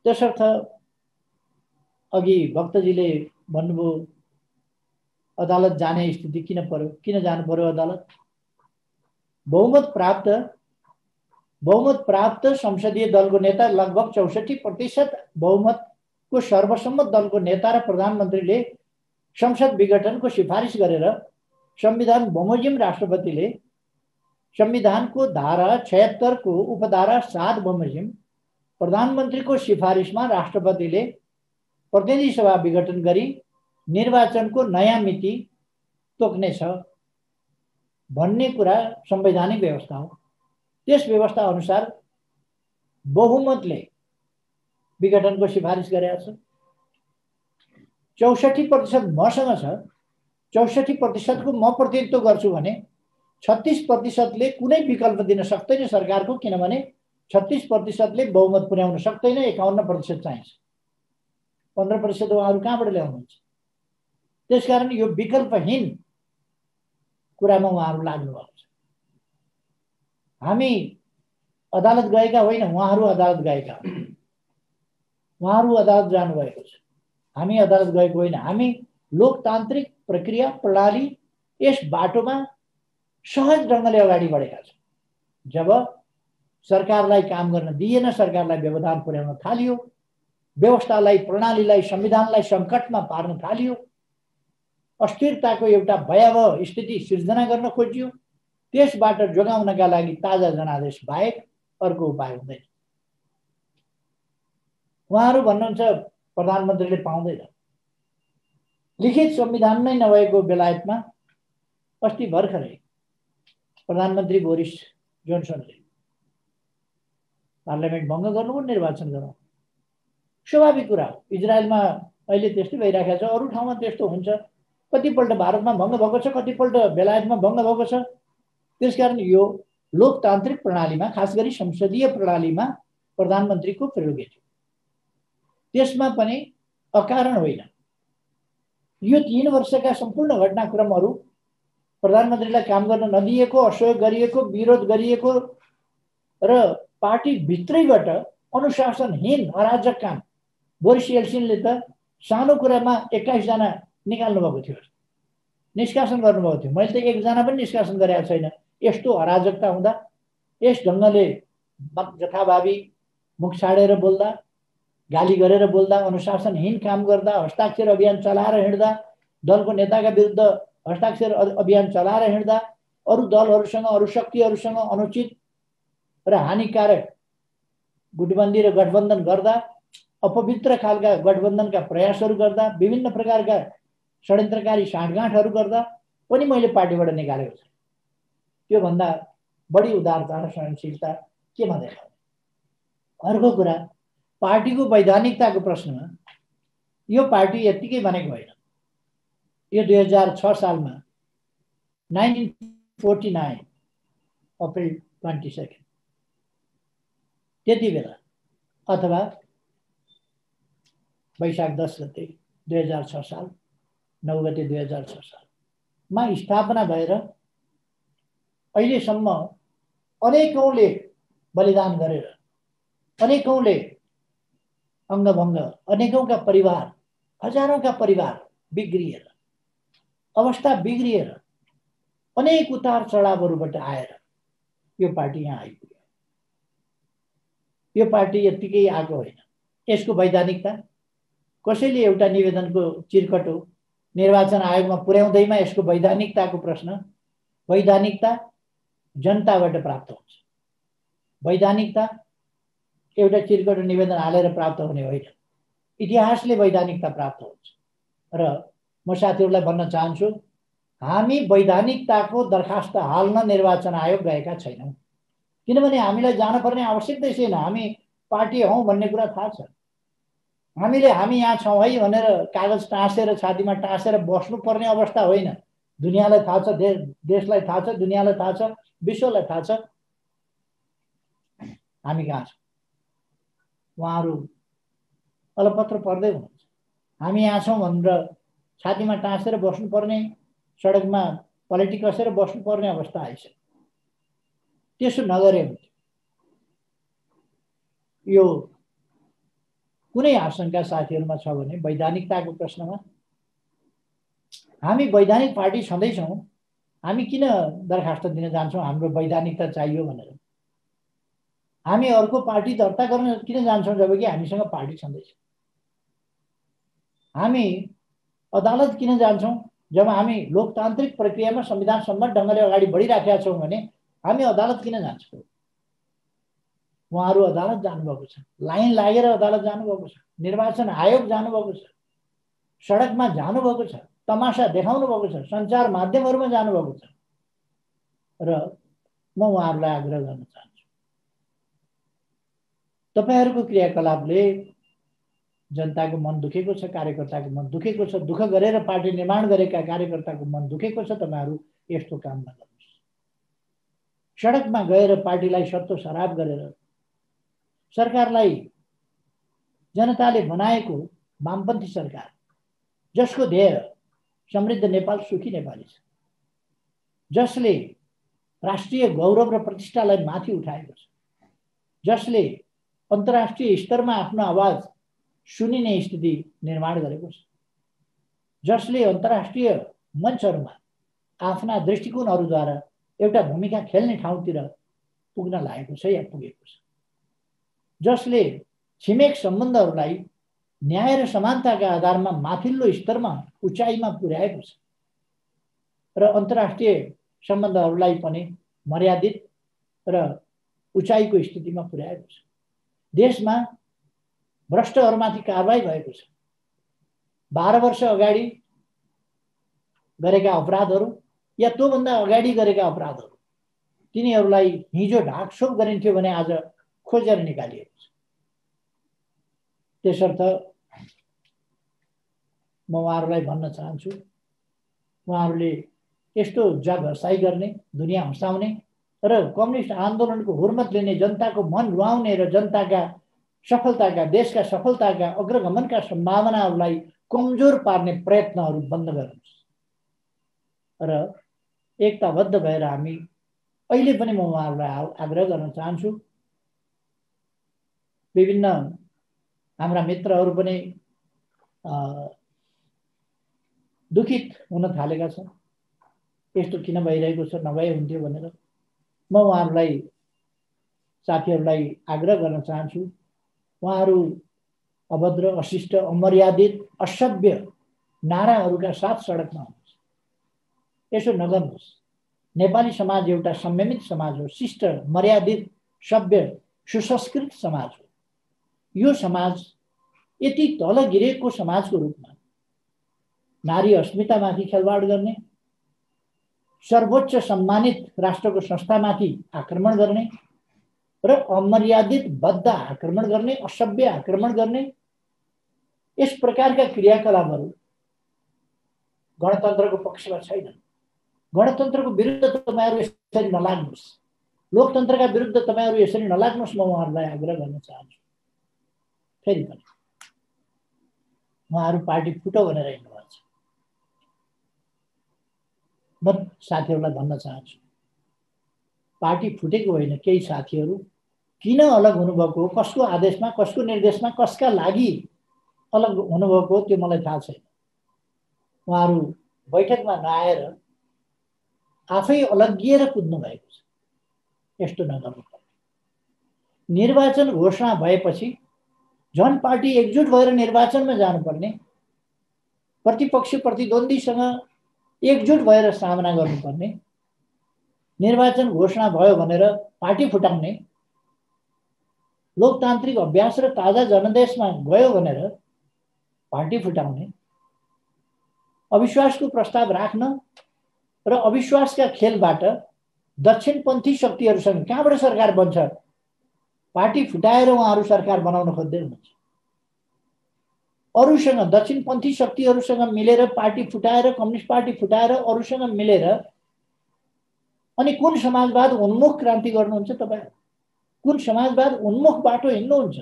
त्यसर्थ अघि भक्तजीले भन्नुभयो अदालत जाने स्थिति किन पर्यो, किन जानु पर्यो अदालत? बहुमत प्राप्त संसदीय दलको नेता, लगभग 64% बहुमतको सर्वसम्मत दलको नेता र प्रधानमन्त्रीले संसद विघटनको सिफारिस गरेर संविधान बमोजिम राष्ट्रपतिले संविधानको धारा 76 को उपधारा 7 बमोजिम प्रधानमन्त्रीको सिफारिसमा राष्ट्रपतिले प्रतिनिधि सभा विघटन गरी निर्वाचनको नयाँ मिति तोक्नेछ भन्ने कुरा संवैधानिक व्यवस्था हो। त्यस व्यवस्था अनुसार बहुमतले विघटनको सिफारिस गरेको छ। 64% मसँग छ, 64% को म प्रतिनिधित्व गर्छु भने 36% ले कुनै विकल्प दिन सक्दैन सरकारको, किनभने 36% ले बहुमत पुर्याउन सक्दैन, 51% चाहिन्छ। 15% उहाँहरू कहाँबाट ल्याउनुहुन्छ? त्यसकारण यो विकल्पहीन कुरामा उहाँहरू लाग्नु भएको छ। हामी अदालत गएका होइन, उहाँहरू अदालत गएका हुन्, उहाँहरू अदालत जानुभएको छ, हामी अदालत गएको होइन। हामी लोकतान्त्रिक प्रक्रिया प्रणाली यस बाटोमा सहज ढङ्गले अगाडि बढेका छन्। जब सरकारलाई काम गर्न दिएन, सरकारलाई व्यवधान पुर्याउन थालियो, व्यवस्थालाई, प्रणालीलाई, संविधानलाई सङ्कटमा पार्न थालियो, अस्थिरताको एउटा भयावह स्थिति सिर्जना गर्न खोजियो, त्यसबाट जोगाउनका लागि ताजा जनादेश बाहेक अर्को उपाय हुँदैन। उहाँहरू भन्नुहुन्छ प्रधानमन्त्रीले पाउँदैन। लिखित संविधान नै नभएको बेलायतमा अस्ति भर्खरै प्रधानमन्त्री बोरिस जोन्सनले पार्लियामेन्ट भङ्ग गर्नु, निर्वाचन गरौँ, स्वाभाविक कुरा हो। इजरायलमा अहिले त्यस्तै भइरहेको छ, अरू ठाउँमा त्यस्तो हुन्छ। कतिपल्ट भारतमा भङ्ग भएको छ, कतिपल्ट बेलायतमा भङ्ग भएको छ। त्यसकारण यो लोकतान्त्रिक प्रणालीमा, खास गरी संसदीय प्रणालीमा प्रधानमन्त्रीको प्रेरोगेटिभ, त्यसमा पनि अकारण होइन। यो 3 वर्षका सम्पूर्ण घटनाक्रमहरू प्रधानमन्त्रीलाई काम गर्न नदिएको, असहयोग गरिएको, विरोध गरिएको र पार्टी भित्रैबाट अनुशासनहीन अराजक काम। बोरिस येल्सिनले त सानो कुरामा 21 जना निकाल्नु भएको थियो, निष्कासन गर्नुभएको थियो। मैले त 1 जना पनि निष्कासन गरेको छैन। यस्तो अराजकता हुँदा, यस ढङ्गले जथाभावी मुख छाडेर बोल्दा, गाली गरेर बोल्दा, अनुशासनहीन काम गर्दा, हस्ताक्षर अभियान चलाएर हिँड्दा, दलको नेताका विरुद्ध हस्ताक्षर अभियान चलाएर हिँड्दा, अरू दलहरूसँग, अरू शक्तिहरूसँग अनुचित र हानिकारक गुटबन्दी र गठबन्धन गर्दा, अपवित्र खालका गठबन्धनका प्रयासहरू गर्दा, विभिन्न प्रकारका षड्यन्त्रकारी साँठगाँठहरू गर्दा पनि मैले पार्टीबाट निकालेको छु। त्योभन्दा बढी उदारता र सहनशीलता केमा देखाउने? अर्को कुरा, पार्टीको वैधानिकताको प्रश्नमा यो पार्टी यत्तिकै बनेको होइन। यो 2006 सालमा 1949 अप्रिल 22 त्यति बेला अथवा वैशाख 10 गते 2006 साल 9 गते 2006 सालमा स्थापना भएर अहिलेसम्म अनेकौंले बलिदान गरेर, अनेकौंले अङ्गभङ्ग, अनेकौंका परिवार, हजारौंका परिवार बिग्रिएर, अवस्था बिग्रिएर, अनेक उतार चढावहरूबाट आएर यो पार्टी यहाँ आइपुग्यो। यो पार्टी यत्तिकै आएको होइन। यसको वैधानिकता कसैले एउटा निवेदनको चिरकटो निर्वाचन आयोगमा पुर्याउँदैमा यसको वैधानिकताको प्रश्न, वैधानिकता जनताबाट प्राप्त हुन्छ। वैधानिकता एउटा चिरकटो निवेदन हालेर प्राप्त हुने होइन, इतिहासले वैधानिकता प्राप्त हुन्छ। र म साथीहरूलाई भन्न चाहन्छु, हामी वैधानिकताको दरखास्त हाल्न निर्वाचन आयोग गएका छैनौँ। किनभने हामीलाई जानुपर्ने आवश्यकता छैन। हामी पार्टी हौँ भन्ने कुरा थाहा छ। हामीले हामी यहाँ छौँ है भनेर कागज टाँसेर, छातीमा टाँसेर बस्नुपर्ने अवस्था होइन। दुनियाँलाई थाहा छ, देशलाई थाहा छ, दुनियाँलाई थाहा छ, विश्वलाई थाहा छ हामी कहाँ छौँ। उहाँहरू अलपत्र पर्दै हुनुहुन्छ। हामी यहाँ छौँ भनेर छातीमा टाँसेर बस्नुपर्ने, सडकमा पलेटी कसेर बस्नुपर्ने अवस्था आइसक्यो। त्यसो नगरे हुन्थ्यो। यो कुनै आशंका साथीहरूमा छ भने वैधानिकताको प्रश्नमा हामी वैधानिक पार्टी छँदैछौँ। हामी किन दरखास्त दिन जान्छौँ हाम्रो वैधानिकता चाहियो भनेर? हामी अर्को पार्टी दर्ता गर्न किन जान्छौँ जबकि हामीसँग पार्टी छँदैछ? हामी अदालत किन जान्छौँ जब हामी लोकतान्त्रिक प्रक्रियामा संविधान सम्मत ढङ्गले अगाडि बढिराखेका छौँ भने हामी अदालत किन जान्छौँ? उहाँहरू अदालत जानुभएको छ, लाइन लागेर अदालत जानुभएको छ, निर्वाचन आयोग जानुभएको छ, सडकमा जानुभएको छ, तमासा देखाउनु भएको छ, सञ्चार माध्यमहरूमा जानुभएको छ। र म उहाँहरूलाई आग्रह गर्न चाहन्छु, तपाईहरूको क्रियाकलापले जनताको मन दुखेको छ, कार्यकर्ताको मन दुखेको छ, दुःख गरेर पार्टी निर्माण गरेका कार्यकर्ताको मन दुखेको छ। तपाईहरू यस्तो काम नगर्नुहोस्। सडकमा गएर पार्टीलाई सत्तो सराप गरेर सरकारलाई, जनताले बनाएको वामपन्थी सरकार जसको ध्येय समृद्ध नेपाल, सुखी नेपाली छ, जसले राष्ट्रिय गौरव र प्रतिष्ठालाई माथि उठाएको छ, जसले अन्तर्राष्ट्रिय स्तरमा आफ्नो आवाज सुनिने स्थिति निर्माण गरेको छ, जसले अन्तर्राष्ट्रिय मञ्चहरूमा आफ्ना दृष्टिकोणहरूद्वारा एउटा भूमिका खेल्ने ठाउँतिर पुग्न लागेको छ या पुगेको छ, जसले छिमेक सम्बन्धहरूलाई न्याय र समानताका आधारमा माथिल्लो स्तरमा उचाइमा पुर्याएको छ र अन्तर्राष्ट्रिय सम्बन्धहरूलाई पनि मर्यादित र उचाइको स्थितिमा पुर्याएको छ। देशमा भ्रष्टहरूमाथि कारबाही भएको छ। 12 वर्ष अगाडि गरेका अपराधहरू या त्योभन्दा अगाडि गरेका अपराधहरू तिनीहरूलाई हिजो ढाकछोप गरिन्थ्यो भने आज खोजेर निकालिएको छ। त्यसर्थ म उहाँहरूलाई भन्न चाहन्छु, उहाँहरूले यस्तो जगहसाई गर्ने, दुनियाँ हँसाउने र कम्युनिस्ट आन्दोलनको हुर्मत लिने, जनताको मन रुवाउने र जनताका सफलताका, देशका सफलताका, अग्रगमनका सम्भावनाहरूलाई कमजोर पार्ने प्रयत्नहरू बन्द गर्नुहोस् र एकताबद्ध भएर हामी अहिले पनि म उहाँहरूलाई आग्रह गर्न चाहन्छु। विभिन्न हाम्रा मित्रहरू पनि दुखित हुन थालेका छन्, यस्तो किन भइरहेको छ, नभए हुन्थ्यो भनेर। म उहाँहरूलाई, साथीहरूलाई आग्रह गर्न चाहन्छु, उहाँहरू अभद्र, अशिष्ट, अमर्यादित, असभ्य नाराहरूका साथ सडकमा हुनुहुन्छ। यसो नगर्नुहोस्। नेपाली समाज एउटा संयमित समाज हो, शिष्ट, मर्यादित, सभ्य, सुसंस्कृत समाज हो। यो समाज यति तल गिरेको समाजको रूपमा नारी अस्मितामाथि खेलवाड गर्ने, सर्वोच्च सम्मानित राष्ट्रको संस्थामाथि आक्रमण गर्ने र अमर्यादित बद्ध आक्रमण गर्ने, असभ्य आक्रमण गर्ने, यस प्रकारका क्रियाकलापहरू गणतन्त्रको पक्षमा छैनन्। गणतन्त्रको विरुद्ध तपाईहरु यसरी नलाग्नुस्, लोकतन्त्रका विरुद्ध तपाईहरु यसरी नलाग्नुस्, म उहाँहरूलाई आग्रह गर्न चाहन्छु। फेरि पनि उहाँहरू पार्टी फुटो भनेर हिँड्नु भएको छ। म साथीहरूलाई भन्न चाहन्छु, पार्टी फुटेको होइन। केही साथीहरू किन अलग हुनुभएको हो, कसको आदेशमा, कसको निर्देशमा, कसका लागि अलग हुनुभएको हो, त्यो मलाई थाहा छैन। उहाँहरू बैठकमा नआएर आफै अलग्गिएर कुद्नु भएको छ। यस्तो नगर्नु पर्ने। निर्वाचन घोषणा भएपछि झन् पार्टी एकजुट भएर निर्वाचनमा जानुपर्ने, प्रतिपक्ष प्रतिद्वन्द्वीसँग एकजुट भएर सामना गर्नुपर्ने, निर्वाचन घोषणा भयो भनेर पार्टी फुटाउने, लोकतान्त्रिक अभ्यास र ताजा जनादेशमा गयो भनेर पार्टी फुटाउने, अविश्वासको प्रस्ताव राख्न र अविश्वासका खेलबाट दक्षिणपन्थी शक्तिहरूसँग कहाँबाट सरकार बन्छ? पार्टी फुटाएर उहाँहरू सरकार बनाउन खोज्दै हुनुहुन्छ। अरूसँग, दक्षिणपन्थी शक्तिहरूसँग मिलेर पार्टी फुटाएर, कम्युनिस्ट पार्टी फुटाएर अरूसँग मिलेर अनि कुन समाजवाद उन्मुख क्रान्ति गर्नुहुन्छ तपाईहरु? कुन समाजवाद उन्मुख बाटो हिँड्नुहुन्छ?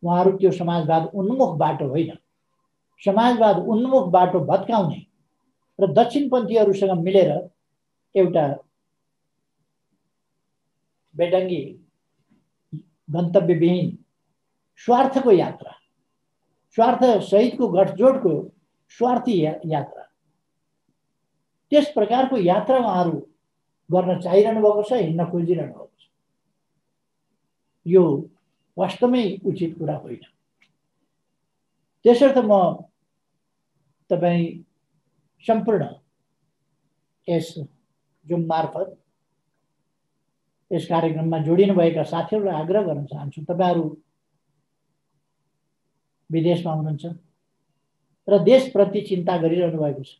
उहाँहरू त्यो समाजवाद उन्मुख बाटो होइन, समाजवाद उन्मुख बाटो भत्काउने र दक्षिणपन्थीहरूसँग मिलेर एउटा बेडङ्गी गन्तव्यविहीन स्वार्थको यात्रा, स्वार्थ सहितको गठजोडको स्वार्थी यात्रा, त्यस प्रकारको यात्रा उहाँहरू गर्न चाहिरहनु भएको छ, हिँड्न खोजिरहनु भएको छ। यो वास्तवमै उचित कुरा होइन। त्यसर्थ म तपाईँ सम्पूर्ण यस जुम मार्फत यस कार्यक्रममा जोडिनुभएका साथीहरूलाई आग्रह गर्न चाहन्छु, तपाईहरु विदेशमा हुनुहुन्छ र देशप्रति चिन्ता गरिरहनु भएको छ।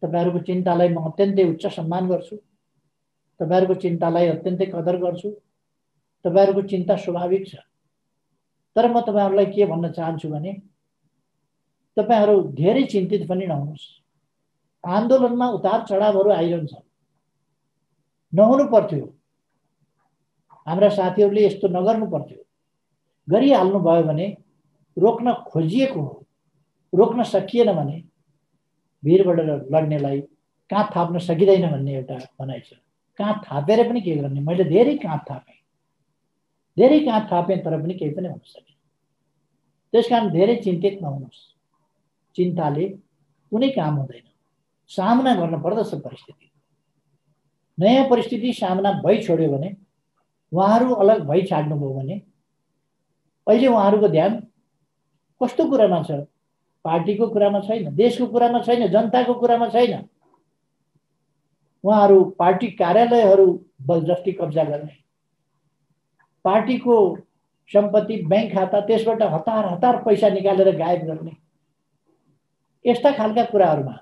तपाईहरुको चिन्तालाई म अत्यन्तै उच्च सम्मान गर्छु, तपाईहरुको चिन्तालाई अत्यन्तै कदर गर्छु, तपाईहरुको चिन्ता स्वाभाविक छ। तर म तपाईहरुलाई के भन्न चाहन्छु भने तपाईहरु धेरै चिन्तित पनि नहुनुहोस्। आन्दोलनमा उतार चढावहरू आइरहन्छन्, नहुनु पर्थ्यो। हाम्रा साथीहरूले यस्तो नगर्नु पर्थ्यो। गरिहाल्नु भयो भने रोक्न खोजिएको हो, रोक्न सकिएन भने भिरबाट लड्नेलाई काँध थाप्न सकिँदैन भन्ने एउटा भनाइ छ। काँध थापेर पनि के गर्ने? मैले धेरै काँध थापेँ तर पनि केही पनि हुन सकेन। त्यसकारण धेरै चिन्तित नहुनुहोस्। चिन्ताले कुनै काम हुँदैन। सामना गर्न पर्दछ परिस्थिति। नयाँ परिस्थिति सामना भइ छोड्यो भने, उहाँहरू अलग भइ छाड्नुभयो भने अहिले उहाँहरूको ध्यान कस्तो कुरामा छ? पार्टीको कुरामा छैन, देशको कुरामा छैन, जनताको कुरामा छैन। उहाँहरू पार्टी कार्यालयहरू बलजफ्ती कब्जा गर्ने, पार्टीको सम्पत्ति बैंक खाता त्यसबाट हतार हतार पैसा निकालेर गायब गर्ने, यस्ता खालका कुराहरूमा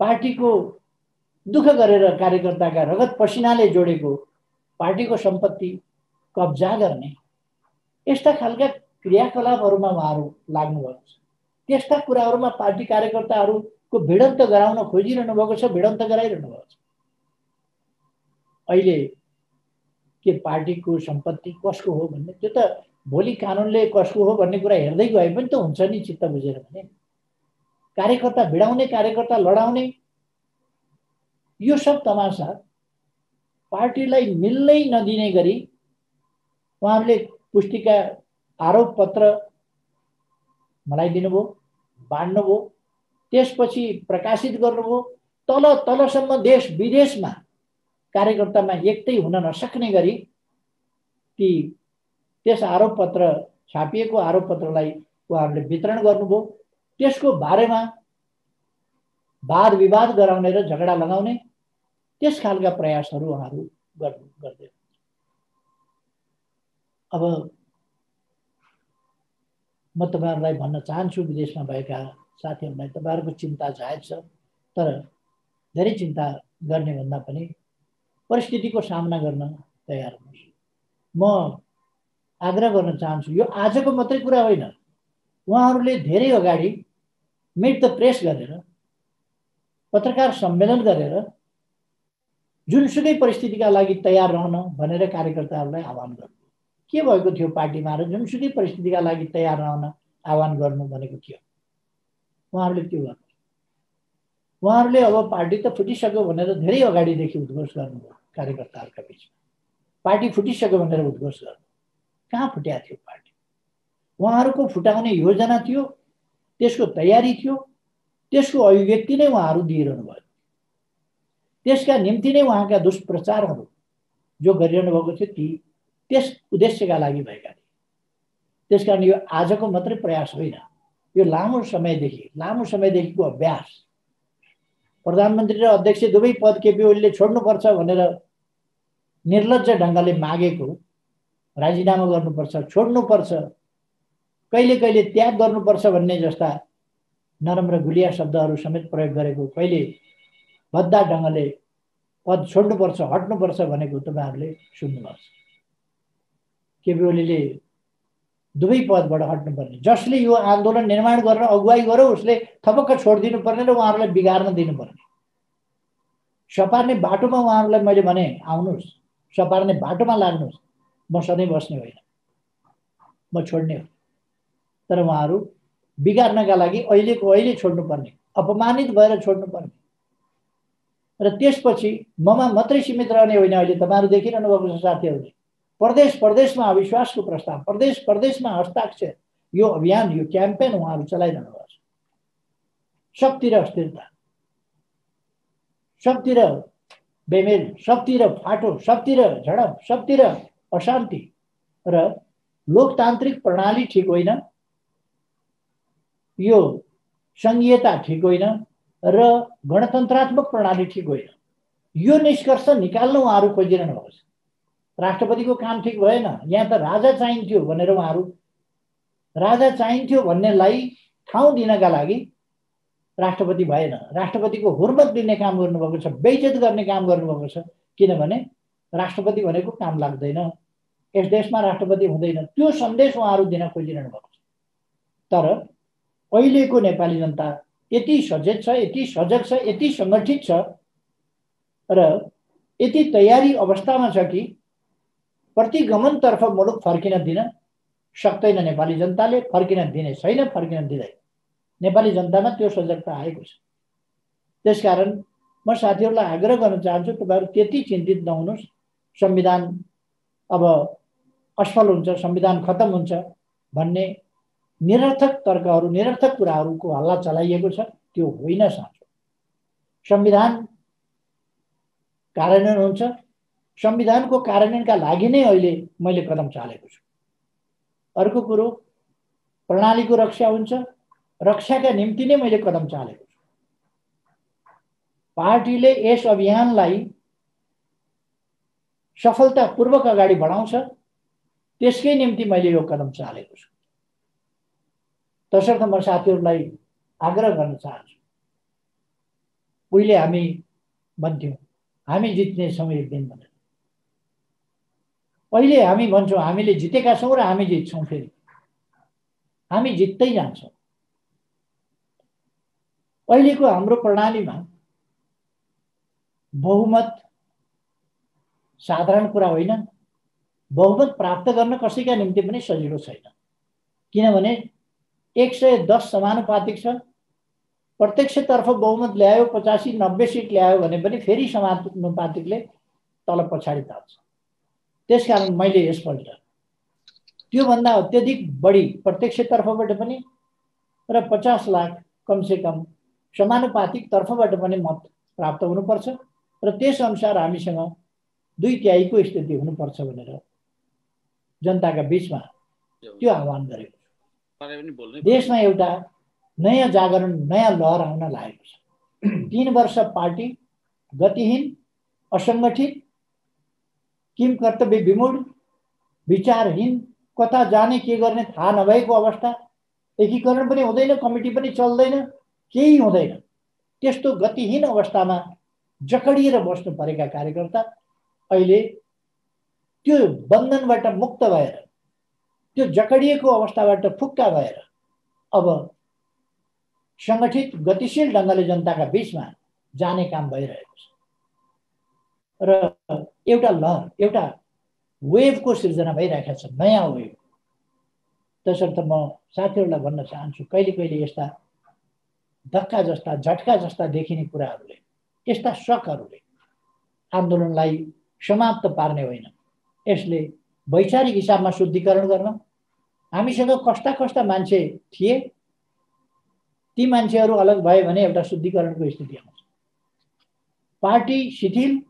पार्टीको दुःख गरेर कार्यकर्ताका रगत पसिनाले जोडेको पार्टीको सम्पत्ति कब्जा गर्ने, यस्ता खालका क्रियाकलापहरूमा उहाँहरू लाग्नुभएको छ। त्यस्ता कुराहरूमा पार्टी कार्यकर्ताहरूको भिडन्त गराउन खोजिरहनु भएको छ, भिडन्त गराइरहनु भएको छ। अहिले के पार्टीको सम्पत्ति कसको हो भन्ने, त्यो त भोलि कानुनले कसको हो भन्ने कुरा हेर्दै गए पनि त हुन्छ नि, चित्त बुझेर भने। कार्यकर्ता भिडाउने, कार्यकर्ता लडाउने, यो सब तमासा पार्टीलाई मिल्नै नदिने गरी उहाँहरूले पुस्तिका आरोप पत्र मलाई दिनुभयो, बाँड्नुभयो, त्यसपछि प्रकाशित गर्नुभयो। तल तलसम्म देश विदेशमा कार्यकर्तामा एकतै हुन नसक्ने गरी त्यस आरोप पत्र, छापिएको आरोप पत्रलाई उहाँहरूले वितरण गर्नुभयो। त्यसको बारेमा वाद विवाद गराउने र झगडा लगाउने, त्यस खालका प्रयासहरू उहाँहरू गर्दै। अब म तपाईहरुलाई भन्न चाहन्छु, विदेशमा भएका साथीहरूलाई, तपाईहरुको चिन्ता जायज छ, तर धेरै चिन्ता गर्ने भन्दा पनि परिस्थितिको सामना गर्न तयार हुनुहोस्। म आग्रह गर्न चाहन्छु, यो आजको मात्रै कुरा होइन, उहाँहरूले धेरै अगाडि मिट द प्रेस गरेर, पत्रकार सम्मेलन गरेर जुनसुकै परिस्थितिका लागि तयार रहन भनेर कार्यकर्ताहरूलाई आह्वान गर्नु के भएको थियो। पार्टीमा र जुनसुकै परिस्थितिका लागि तयार रहन आह्वान गर्नु भनेको थियो। उहाँहरूले त्यो गर्नु। उहाँहरूले अब पार्टी त फुटिसक्यो भनेर धेरै अगाडिदेखि उद्घोष गर्नुभयो कार्यकर्ताहरूका बिचमा। पार्टी फुटिसक्यो भनेर उद्घोष गर्नु, कहाँ फुट्या थियो पार्टी? उहाँहरूको फुटाउने योजना थियो, त्यसको तयारी थियो, त्यसको अभिव्यक्ति नै उहाँहरू दिइरहनु भयो। त्यसका निम्ति नै उहाँका दुष्प्रचारहरू जो गरिरहनु भएको थियो त्यस उद्देश्यका लागि भएका थिए। त्यसकारण यो आजको मात्रै प्रयास होइन, यो लामो समयदेखिको अभ्यास। प्रधानमन्त्री र अध्यक्ष दुवै पद केपी ओलीले छोड्नुपर्छ भनेर निर्लज्ज ढङ्गले मागेको, राजीनामा गर्नुपर्छ, छोड्नुपर्छ, कहिले कहिले त्याग गर्नुपर्छ भन्ने जस्ता नरम र गुलिया शब्दहरू समेत प्रयोग गरेको, कहिले भद्दा ढङ्गले पद छोड्नुपर्छ, हट्नुपर्छ भनेको तपाईहरुले सुन्नुभएको छ। केपी ओलीले दुवै पदबाट हट्नुपर्ने, जसले यो आन्दोलन निर्माण गर्न अगुवाई गर्यो उसले थपक्क छोडिदिनु पर्ने र उहाँहरूलाई बिगार्न दिनुपर्ने। सपार्ने बाटोमा उहाँहरूलाई मैले भने आउनुहोस्, सपार्ने बाटोमा लाग्नुहोस्, म सधैँ बस्ने होइन, म छोड्ने हो। तर उहाँहरू बिगार्नका लागि अहिलेको अहिले छोड्नुपर्ने, अपमानित भएर छोड्नुपर्ने र त्यसपछि ममा मात्रै सीमित रहने होइन। अहिले तपाईहरु देखिरहनु भएको छ साथीहरूले, प्रदेश प्रदेशमा अविश्वासको प्रस्ताव, प्रदेश प्रदेशमा हस्ताक्षर, यो अभियान, यो क्याम्पेन उहाँहरू चलाइरहनु भएको छ। सबतिर अस्थिरता, सबतिर बेमेल, सबतिर फाटो, सबतिर झडप, सबतिर अशान्ति र लोकतान्त्रिक प्रणाली ठिक होइन, यो संघीयता ठिक होइन र गणतन्त्रात्मक प्रणाली ठिक होइन। यो निष्कर्ष निकाल्न उहाँहरू खोजिरहनु भएको छ। राष्ट्रपतिको काम ठिक भएन, यहाँ त राजा चाहिन्थ्यो भनेर उहाँहरू राजा चाहिन्थ्यो भन्नेलाई ठाउँ दिनका लागि राष्ट्रपति भएन, राष्ट्रपतिको हुर्मत दिने काम गर्नुभएको छ, बेइज्जत गर्ने काम गर्नुभएको छ। किनभने राष्ट्रपति भनेको काम लाग्दैन, यस देशमा राष्ट्रपति हुँदैन, त्यो सन्देश उहाँहरू दिन खोजिरहनु भएको छ। तर अहिलेको नेपाली जनता यति सचेत छ, यति सजग छ, यति सङ्गठित छ र यति तयारी अवस्थामा छ कि प्रतिगमनतर्फ मुलुक फर्किन दिन सक्दैन। नेपाली जनताले फर्किन दिने छैन, फर्किन दिँदैन। नेपाली जनतामा त्यो सजगता आएको छ। त्यसकारण म साथीहरूलाई आग्रह गर्न चाहन्छु, तपाईहरु त्यति चिन्तित नहुनुहोस्। संविधान अब असफल हुन्छ, संविधान खत्म हुन्छ भन्ने निरर्थक तर्कहरू, निरर्थक कुराहरूको हल्ला चलाइएको छ। त्यो होइन साँचो। संविधान कार्यान्वयन हुन्छ। संविधानको कार्यान्वयनका लागि नै अहिले मैले कदम चालेको छु। अर्को कुरो, प्रणालीको रक्षा हुन्छ। रक्षाका निम्ति नै मैले कदम चालेको छु। पार्टीले यस अभियानलाई सफलतापूर्वक अगाडि बढाउँछ, त्यसकै निम्ति मैले यो कदम चालेको छु। तसर्थ म साथीहरूलाई आग्रह गर्न चाहन्छु। उहिले हामी भन्थ्यौँ हामी जित्नेछौँ एक दिन भनेर। अहिले हामी भन्छौँ हामीले जितेका छौँ र हामी जित्छौँ। फेरि हामी जित्दै जान्छौँ। अहिलेको हाम्रो प्रणालीमा बहुमत साधारण कुरा होइन। बहुमत प्राप्त गर्न कसैका निम्ति पनि सजिलो छैन। किनभने 110 समानुपातिक छ। प्रत्यक्षतर्फ बहुमत ल्यायो, 85-90 सिट ल्यायो भने पनि फेरि समानुपातिकले तल पछाडि तान्छ। त्यसकारण मैले यसपल्ट त्योभन्दा अत्यधिक बढी प्रत्यक्षतर्फबाट पनि र 50 लाख कमसेकम समानुपातिक तर्फबाट पनि मत प्राप्त हुनुपर्छ र त्यसअनुसार हामीसँग 2/3 स्थिति हुनुपर्छ भनेर जनताका बीचमा त्यो आह्वान गरेको छु। देशमा एउटा नयाँ जागरण, नयाँ लहर आउन लागेको छ। 3 वर्ष पार्टी गतिहीन, असङ्गठित, किम कर्तव्य विमूढ, विचारहीन, कता जाने के गर्ने थाहा नभएको अवस्था, एकीकरण पनि हुँदैन, कमिटी पनि चल्दैन, केही हुँदैन। त्यस्तो गतिहीन अवस्थामा जकडिएर बस्नु परेका कार्यकर्ता अहिले त्यो बन्धनबाट मुक्त भएर, त्यो जकडिएको अवस्थाबाट फुक्का भएर अब सङ्गठित गतिशील ढङ्गले जनताका बीचमा जाने काम भइरहेको छ र एउटा लहर, एउटा वेभको सिर्जना भइरहेको छ, नयाँ वेभ। त्यसर्थ म साथीहरूलाई भन्न चाहन्छु, कहिले कहिले यस्ता धक्का जस्ता, झट्का जस्ता देखिने कुराहरूले, यस्ता सकहरूले आन्दोलनलाई समाप्त पार्ने होइन। यसले वैचारिक हिसाबमा शुद्धिकरण गर्न, हामीसँग कस्ता कस्ता मान्छे थिए ती मान्छेहरू अलग भए भने एउटा शुद्धिकरणको स्थिति आउँछ। पार्टी शिथिल,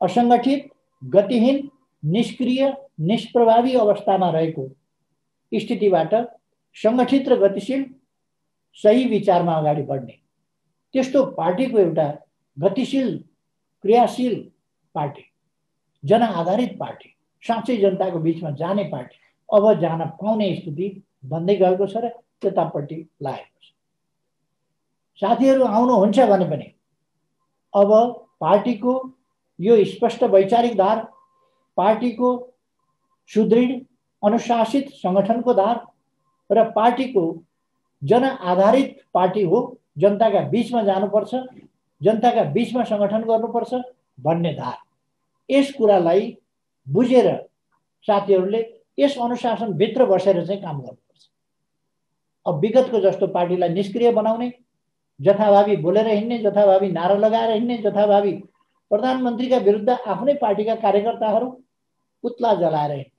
असङ्गठित, गतिहीन, निष्क्रिय, निष्प्रभावी अवस्थामा रहेको स्थितिबाट सङ्गठित र गतिशील, सही विचारमा अगाडि बढ्ने, त्यस्तो पार्टीको एउटा गतिशील, क्रियाशील पार्टी, जनआधारित पार्टी, साँच्चै जनताको बीचमा जाने पार्टी अब जान पाउने स्थिति बन्दै गएको छ र त्यतापट्टि लागेको छ। साथीहरू आउनुहुन्छ भने पनि अब पार्टीको यो स्पष्ट वैचारिक धार, पार्टीको सुदृढ अनुशासित सङ्गठनको धार र पार्टीको जनआधारित पार्टी हो, जनताका बीचमा जानुपर्छ, जनताका बीचमा सङ्गठन गर्नुपर्छ भन्ने धार, यस कुरालाई बुझेर साथीहरूले यस अनुशासनभित्र बसेर चाहिँ काम गर्नुपर्छ। अब विगतको जस्तो पार्टीलाई निष्क्रिय बनाउने, जथाभावी बोलेर हिँड्ने, जथाभावी नारा लगाएर हिँड्ने, जथाभावी प्रधानमन्त्रीका विरुद्ध आफ्नै पार्टीका कार्यकर्ताहरू पुतला जलाएर हिँड्ने,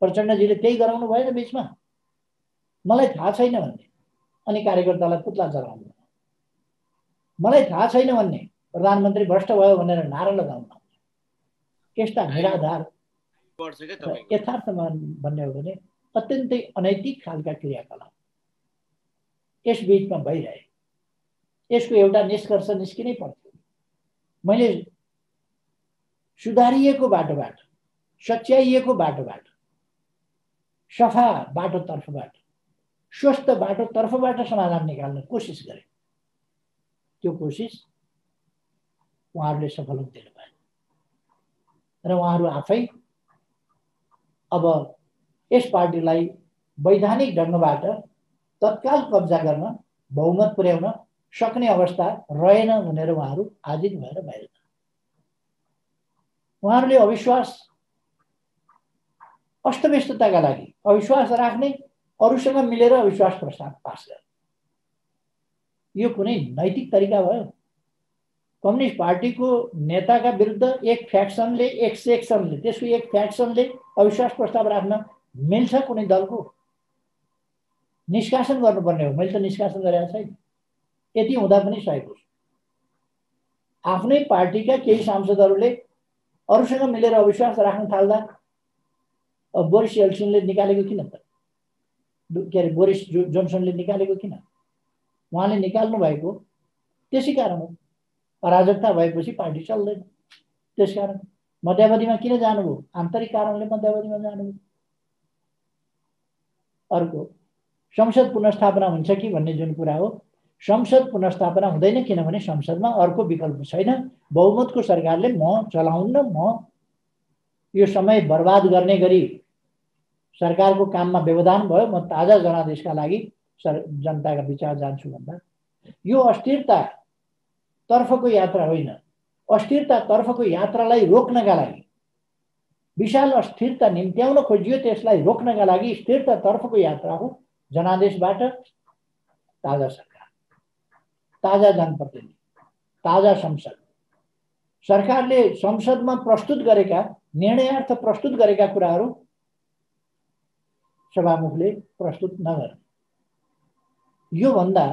प्रचण्डजीले त्यही गराउनु भएन बिचमा। मलाई थाहा छैन भन्ने अनि कार्यकर्तालाई पुतला जलाउनु, मलाई थाहा छैन भन्ने प्रधानमन्त्री भ्रष्ट भयो भनेर नारा लगाउनु, यस्ता निराधार यथार्थमा भन्ने हो भने अत्यन्तै अनैतिक खालका क्रियाकलाप यस बीचमा भइरहे। यसको एउटा निष्कर्ष निस्किनै पर्थ्यो। मैले सुधारिएको बाटोबाट, सच्याइएको बाटोबाट, सफा बाटोतर्फबाट, स्वस्थ बाटोतर्फबाट समाधान निकाल्ने कोसिस गरे। त्यो कोसिस उहाँहरूले सफल हुँदैन भएन र उहाँहरू आफै अब यस पार्टीलाई वैधानिक ढङ्गबाट तत्काल कब्जा गर्न, बहुमत पुर्याउन सक्ने अवस्था रहेन भनेर उहाँहरू आजित भएर बाहिर जानु। उहाँहरूले अविश्वास, अस्तव्यस्तताका लागि अविश्वास राख्ने, अरूसँग मिलेर अविश्वास प्रस्ताव पास गर्ने, यो कुनै नैतिक तरिका भयो? कम्युनिस्ट पार्टीको नेताका विरुद्ध एक फ्याक्सनले, एक सेक्सनले, त्यसको एक फ्याक्सनले अविश्वास प्रस्ताव राख्न मिल्छ कुनै दलको? निष्कासन गर्नुपर्ने हो। मैले त निष्कासन गरेको छैन। यति हुँदा पनि सकेको छु। आफ्नै पार्टीका केही सांसदहरूले अरूसँग मिलेर अविश्वास राख्न थाल्दा अब बोरिस येल्सिनले निकालेको किन त? के अरे बोरिस जोन्सनले निकालेको किन? उहाँले निकाल्नु भएको त्यसै कारण हो। अराजकता भएपछि पार्टी चल्दैन। त्यसकारण मध्यावधिमा किन जानुभयो? आन्तरिक कारणले मध्यावधिमा जानुभयो। अर्को संसद पुनर्स्थापना हुन्छ कि भन्ने जुन कुरा हो, संसद पुनर्स्थापना हुँदैन, किनभने संसदमा अर्को विकल्प छैन। बहुमतको सरकारले म चलाउन्न, म यो समय बर्बाद गर्ने गरी सरकारको काममा व्यवधान भयो, म ताजा जनादेशका लागि जनताका विचार जान्छु भन्दा यो अस्थिरता तर्फको यात्रा होइन। अस्थिरता तर्फको यात्रालाई रोक्नका लागि, विशाल अस्थिरता निम्त्याउन खोजियो, त्यसलाई रोक्नका लागि स्थिरता तर्फको यात्रा हो। जनादेशबाट ताजा सरकार, ताजा जनप्रतिनिधि, ताजा संसद। सरकारले संसदमा प्रस्तुत गरेका निर्णयार्थ प्रस्तुत गरेका कुराहरू सभामुखले प्रस्तुत नगर्ने, यो भन्दा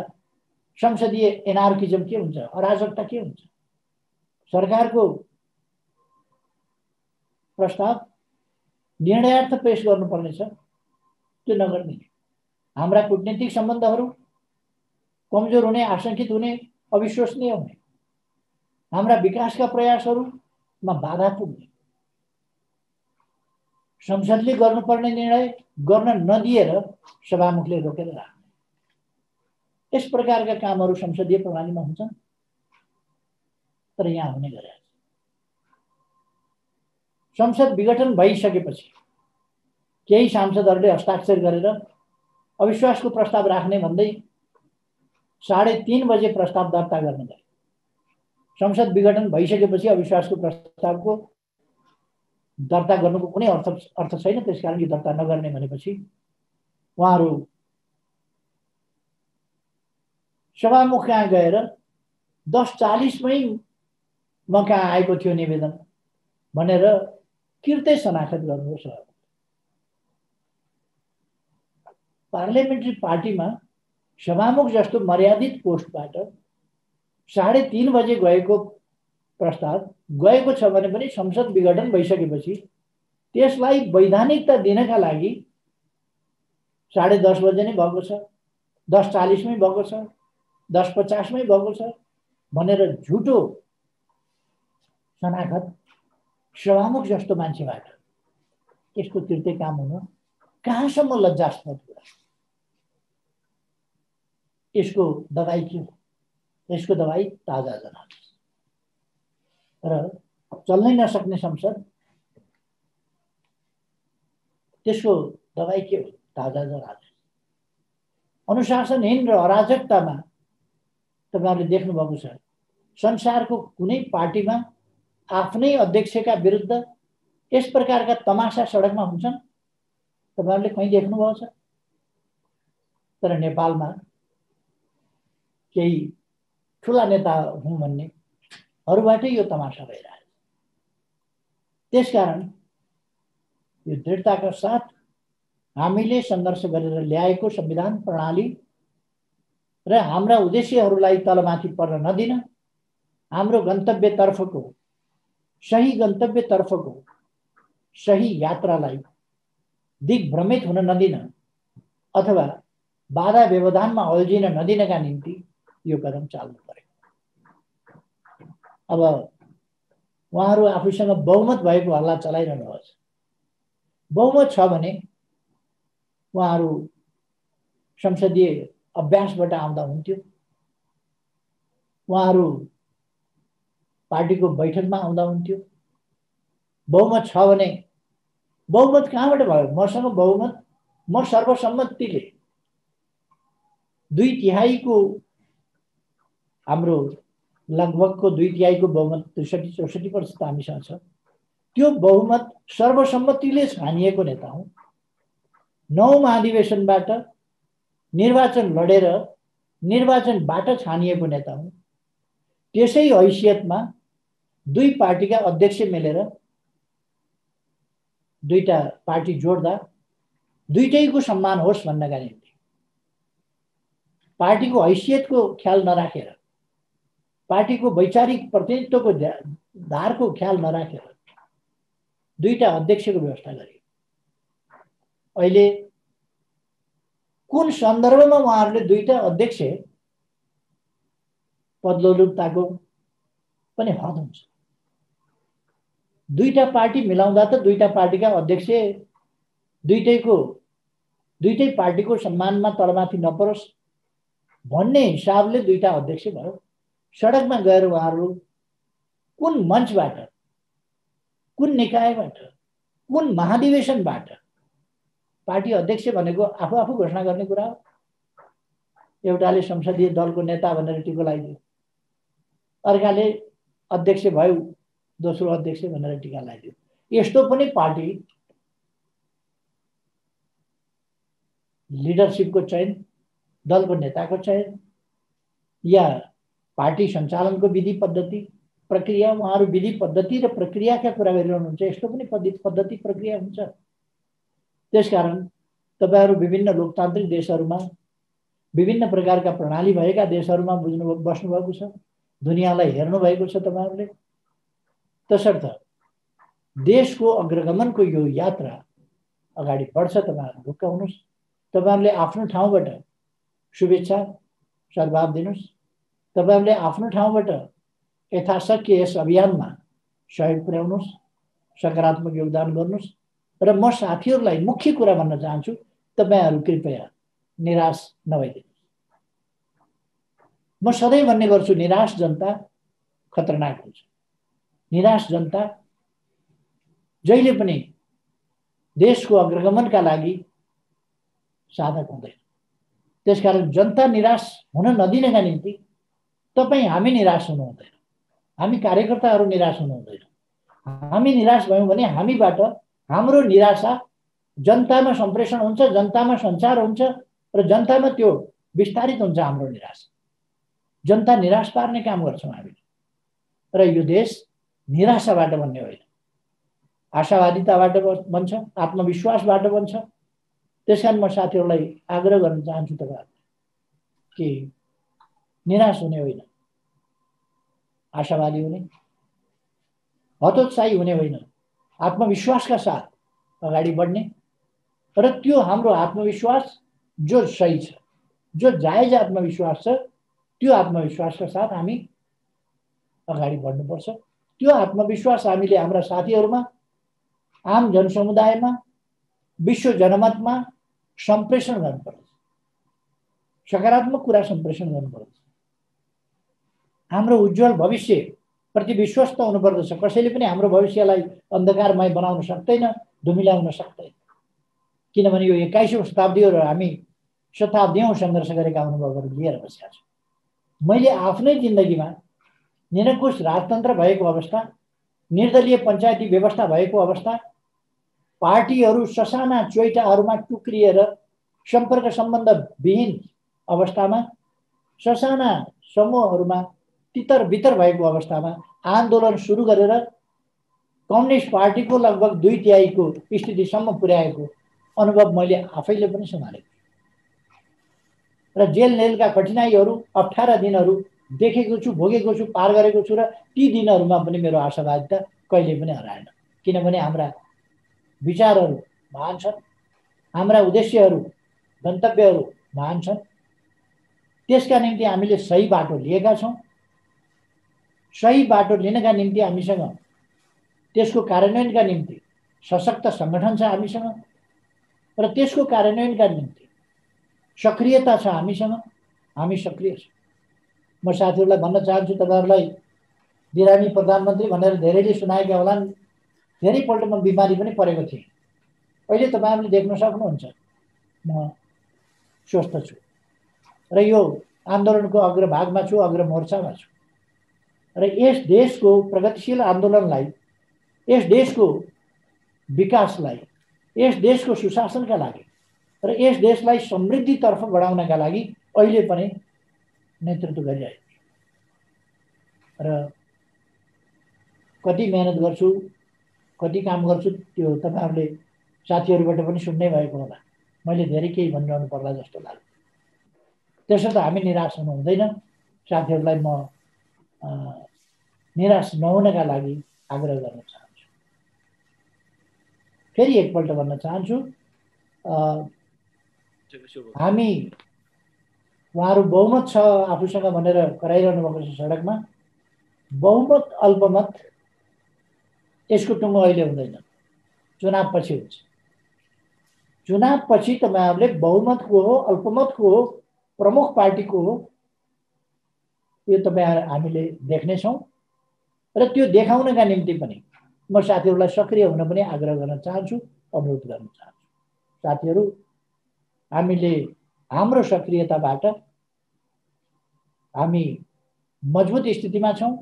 संसदीय एनार्किजम के हुन्छ? अराजकता के हुन्छ? सरकारको प्रस्ताव निर्णयार्थ पेश गर्नुपर्ने छ, त्यो नगर्ने। हाम्रा कूटनीतिक सम्बन्धहरू कमजोर हुने, आशंकित हुने, अविश्वसनीय हुने, हाम्रा विकासका प्रयासहरूमा बाधा पुग्ने, संसदले गर्नुपर्ने निर्णय गर्न नदिएर सभामुखले रोकेर राख्ने, यस प्रकारका कामहरू संसदीय प्रणालीमा हुन्छन्। तर यहाँ हुने गरेको छ। संसद विघटन भइसकेपछि केही सांसदहरूले हस्ताक्षर गरेर अविश्वासको प्रस्ताव राख्ने भन्दै 3:30 बजे प्रस्ताव दर्ता गर्ने गरे। संसद विघटन भइसकेपछि अविश्वासको प्रस्तावको दर्ता गर्नुको कुनै अर्थ छैन, त्यसकारण यो दर्ता नगर्ने भनेपछि उहाँहरू सभामुख कहाँ गएर 10:40 मै म कहाँ आएको थियो निवेदन भनेर किर्तै शनाखत गर्नुहोस्। पार्लियामेन्ट्री पार्टीमा सभामुख जस्तो मर्यादित पोस्टबाट 3:30 बजे गएको प्रस्ताव गएको छ भने पनि संसद विघटन भइसकेपछि त्यसलाई वैधानिकता दिनका लागि 10:30 बजे नै भएको छ, 10:40 मै भएको छ, 10:50 मै भएको छ भनेर झुटो शनाखत सभामुख जस्तो मान्छेबाट यसको तिर्ते काम हुनु कहाँसम्म लज्जास्पद कुरा। यसको दबाई के हो? यसको दबाई ताजा जनादेश र चल्नै नसक्ने संसद, त्यसको दबाई के हो? ताजा जनादेश। अनुशासनहीन र अराजकतामा तपाईहरुले देख्नुभएको छ, संसारको कुनै पार्टीमा आफ्नै अध्यक्षका विरुद्ध यस प्रकारका तमासा सडकमा हुन्छन्? तपाईहरुले कहीँ देख्नुभएको छ? तर नेपालमा केही ठुला नेता हुँ भन्नेहरूबाटै यो तमासा भइरहेछ। त्यसकारण यो दृढताका साथ हामीले सङ्घर्ष गरेर ल्याएको संविधान प्रणाली र हाम्रा उद्देश्यहरूलाई तलमाथि पर्न नदिन, हाम्रो गन्तव्यतर्फको सही यात्रालाई दिग्भ्रमित हुन नदिन अथवा बाधा व्यवधानमा अल्झिन नदिनका निम्ति यो कदम चाल्नु पर्यो। अब उहाँहरू आफूसँग बहुमत भएको हल्ला चलाइरहनु भएको छ। बहुमत छ भने उहाँहरू संसदीय अभ्यासबाट आउँदा हुन्थ्यो, उहाँहरू पार्टीको बैठकमा आउँदा हुन्थ्यो। बहुमत छ भने बहुमत कहाँबाट भयो? मसँग बहुमत, म सर्वसम्मतिले 2/3 हाम्रो लगभगको 2/3 बहुमत 63-64% हामीसँग छ। त्यो बहुमत सर्वसम्मतिले छानिएको नेता हुँ। 9 महाधिवेशनबाट निर्वाचन लडेर निर्वाचनबाट छानिएको नेता हुँ। त्यसै हैसियतमा 2 पार्टीका अध्यक्ष मिलेर 2टा पार्टी जोड्दा दुईटैको सम्मान होस् भन्नका निम्ति पार्टीको हैसियतको ख्याल नराखेर, पार्टीको वैचारिक प्रतिनिधित्वको धारको ख्याल नराखेर दुईटा अध्यक्षको व्यवस्था गरियो। अहिले कुन सन्दर्भमा उहाँहरूले दुईटा अध्यक्ष पदलोलुपताको पनि हद हुन्छ? दुईटा पार्टी मिलाउँदा त दुईटा पार्टीका अध्यक्ष दुईटै पार्टीको सम्मानमा तलमाथि नपरोस् भन्ने हिसाबले दुईटा अध्यक्ष भयो। सडकमा गएर उहाँहरू कुन मञ्चबाट, कुन निकायबाट, कुन महाधिवेशनबाट पार्टी अध्यक्ष भनेको आफू आफू घोषणा गर्ने कुरा हो। एउटाले संसदीय दलको नेता भनेर टिको लगाइदियो, अर्काले अध्यक्ष भयो, दोस्रो अध्यक्ष भनेर टिका लगाइदियो। यस्तो पनि पार्टी लिडरसिपको चयन, दलको नेताको चयन या पार्टी सञ्चालनको विधि पद्धति प्रक्रिया, उहाँहरू विधि पद्धति र प्रक्रियाका कुरा गरिरहनुहुन्छ। यस्तो पनि पद्धति प्रक्रिया हुन्छ। त्यसकारण तपाईहरु विभिन्न लोकतान्त्रिक देशहरूमा, विभिन्न प्रकारका प्रणाली भएका देशहरूमा बस्नुभएको छ, दुनियाँलाई हेर्नुभएको छ तपाईहरुले। तसर्थ देशको अग्रगमनको यो यात्रा अगाडि बढ्छ। तपाईहरु ढुक्क हुनुस्। तपाईहरुले आफ्नो ठाउँबाट शुभेच्छा सद्भाव दिनुस्। तपाईहरुले आफ्नो ठाउँबाट यथाशक्य यस अभियानमा सहयोग पुर्याउनुस्, सकारात्मक योगदान गर्नुस्। र म साथीहरुलाई मुख्य कुरा भन्न चाहन्छु, तपाईहरु कृपया निराश नभइदिनुस्। म सधैँ भन्ने गर्छु, निराश जनता खतरनाक हुन्छ। निराश जनता जहिले पनि देशको अग्रगमनका लागि साधक हुँदैन। त्यसकारण जनता निराश हुन नदिनका निम्ति तपाई हामी निराश हुनु हुँदैन, हामी कार्यकर्ताहरू निराश हुनु हुँदैन। हामी निराश भयौं भने हामीबाट हाम्रो निराशा जनतामा सम्प्रेषण हुन्छ, जनतामा सञ्चार हुन्छ र जनतामा त्यो विस्तारित हुन्छ। हाम्रो निराशा जनता निराश पार्ने काम गर्छौं हामीले। र यो देश निराशाबाट बन्ने होइन, आशावादिताबाट बन्छ, आत्मविश्वासबाट बन्छ। त्यसकारण म साथीहरूलाई आग्रह गर्न चाहन्छु तपाईहरुले कि निराश हुने होइन, आशावादी हुने, हतोत्साही हुने होइन, आत्मविश्वासका साथ अगाडि बढ्ने। र त्यो हाम्रो आत्मविश्वास जो सही छ, जो जायज आत्मविश्वास छ, त्यो आत्मविश्वासका साथ हामी अगाडि बढ्नुपर्छ। त्यो आत्मविश्वास हामीले हाम्रा साथीहरूमा, आम जनसमुदायमा, विश्व जनमतमा सम्प्रेषण गर्नुपर्छ। सकारात्मक कुरा सम्प्रेषण गर्नुपर्छ। हाम्रो उज्जवल भविष्य प्रति विश्वस्त हुनुपर्दछ। कसैले पनि हाम्रो भविष्यलाई अन्धकारमय बनाउन सक्दैन, धुमिल्याउन सक्दैन। किनभने यो 21औं शताब्दी हो र हामी शताब्दीऔं सङ्घर्ष गरेका अनुभवहरू लिएर बसेका छौँ। मैले आफ्नै जिन्दगीमा निरङ्कुश राजतन्त्र भएको अवस्था, निर्दलीय पञ्चायती व्यवस्था भएको अवस्था, पार्टीहरू ससाना चोइटाहरूमा टुक्रिएर सम्पर्क सम्बन्ध विहीन अवस्थामा, ससाना समूहहरूमा तितर बितर भएको अवस्थामा आन्दोलन सुरु गरेर कम्युनिस्ट पार्टीको लगभग 2/3 को स्थितिसम्म पुर्याएको अनुभव मैले आफैले पनि सम्हालेको र जेल नेलका कठिनाइहरू, अप्ठ्यारा दिनहरू देखेको छु, भोगेको छु, पार गरेको छु। र ती दिनहरूमा पनि मेरो आशावादिता कहिले पनि हराएन। किनभने हाम्रा विचारहरू महान छन्, हाम्रा उद्देश्यहरू, गन्तव्यहरू महान छन्। त्यसका निम्ति हामीले सही बाटो लिएका छौँ। सही बाटो लिनका निम्ति हामीसँग त्यसको कार्यान्वयनका निम्ति सशक्त सङ्गठन छ हामीसँग, र त्यसको कार्यान्वयनका निम्ति सक्रियता छ हामीसँग। हामी सक्रिय छौँ। म साथीहरूलाई भन्न चाहन्छु, तपाईहरुलाई बिरामी प्रधानमन्त्री भनेर धेरैले सुनाएका होलान्। धेरैपल्ट म बिमारी पनि परेको थिएँ। अहिले तपाईहरुले देख्न सक्नुहुन्छ म स्वस्थ छु र यो आन्दोलनको अग्रभागमा छु, अग्रमोर्चामा छु। र यस देशको प्रगतिशील आन्दोलनलाई, यस देशको विकासलाई, यस देशको सुशासनका लागि र यस देशलाई समृद्धितर्फ बढाउनका लागि अहिले पनि नेतृत्व गरिरहेको छु। र कति मेहनत गर्छु, कति काम गर्छु, त्यो तपाईहरुले साथीहरूबाट पनि सुन्नै भएको होला। मैले धेरै केही भनिरहनु पर्ला जस्तो लाग्छ। त्यसो त हामी निराश हुनु हुँदैन। साथीहरूलाई म निराश नहुनका लागि आग्रह गर्न चाहन्छु। फेरि एकपल्ट भन्न चाहन्छु, हामी उहाँहरू बहुमत छ आफूसँग भनेर कराइरहनु भएको छ सडकमा। बहुमत अल्पमत यसको टुङ्गो अहिले हुँदैन, चुनाव पछि हुन्छ। चुनाव पछि तपाईँहरूले बहुमतको हो, अल्पमतको हो, प्रमुख पार्टीको हो, यो तपाईँ हामीले देख्नेछौँ। र त्यो देखाउनका निम्ति पनि म साथीहरूलाई सक्रिय हुन पनि आग्रह गर्न चाहन्छु, अनुरोध गर्न चाहन्छु। साथीहरू, हामीले हाम्रो सक्रियताबाट हामी मजबुत स्थितिमा छौँ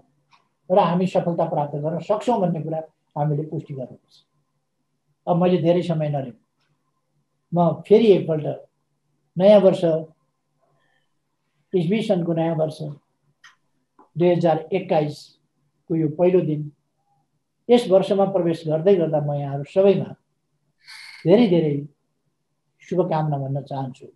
र हामी सफलता प्राप्त गर्न सक्छौँ भन्ने कुरा हामीले पुष्टि गर्नुपर्छ। अब मैले धेरै समय नलिउँ, म फेरि एकपल्ट नयाँ वर्ष, इस्वी सनको नयाँ वर्ष 2021 को यो पहिलो दिन, यस वर्षमा प्रवेश गर्दै गर्दा म यहाँहरू सबैमा धेरै धेरै शुभकामना भन्न चाहन्छु।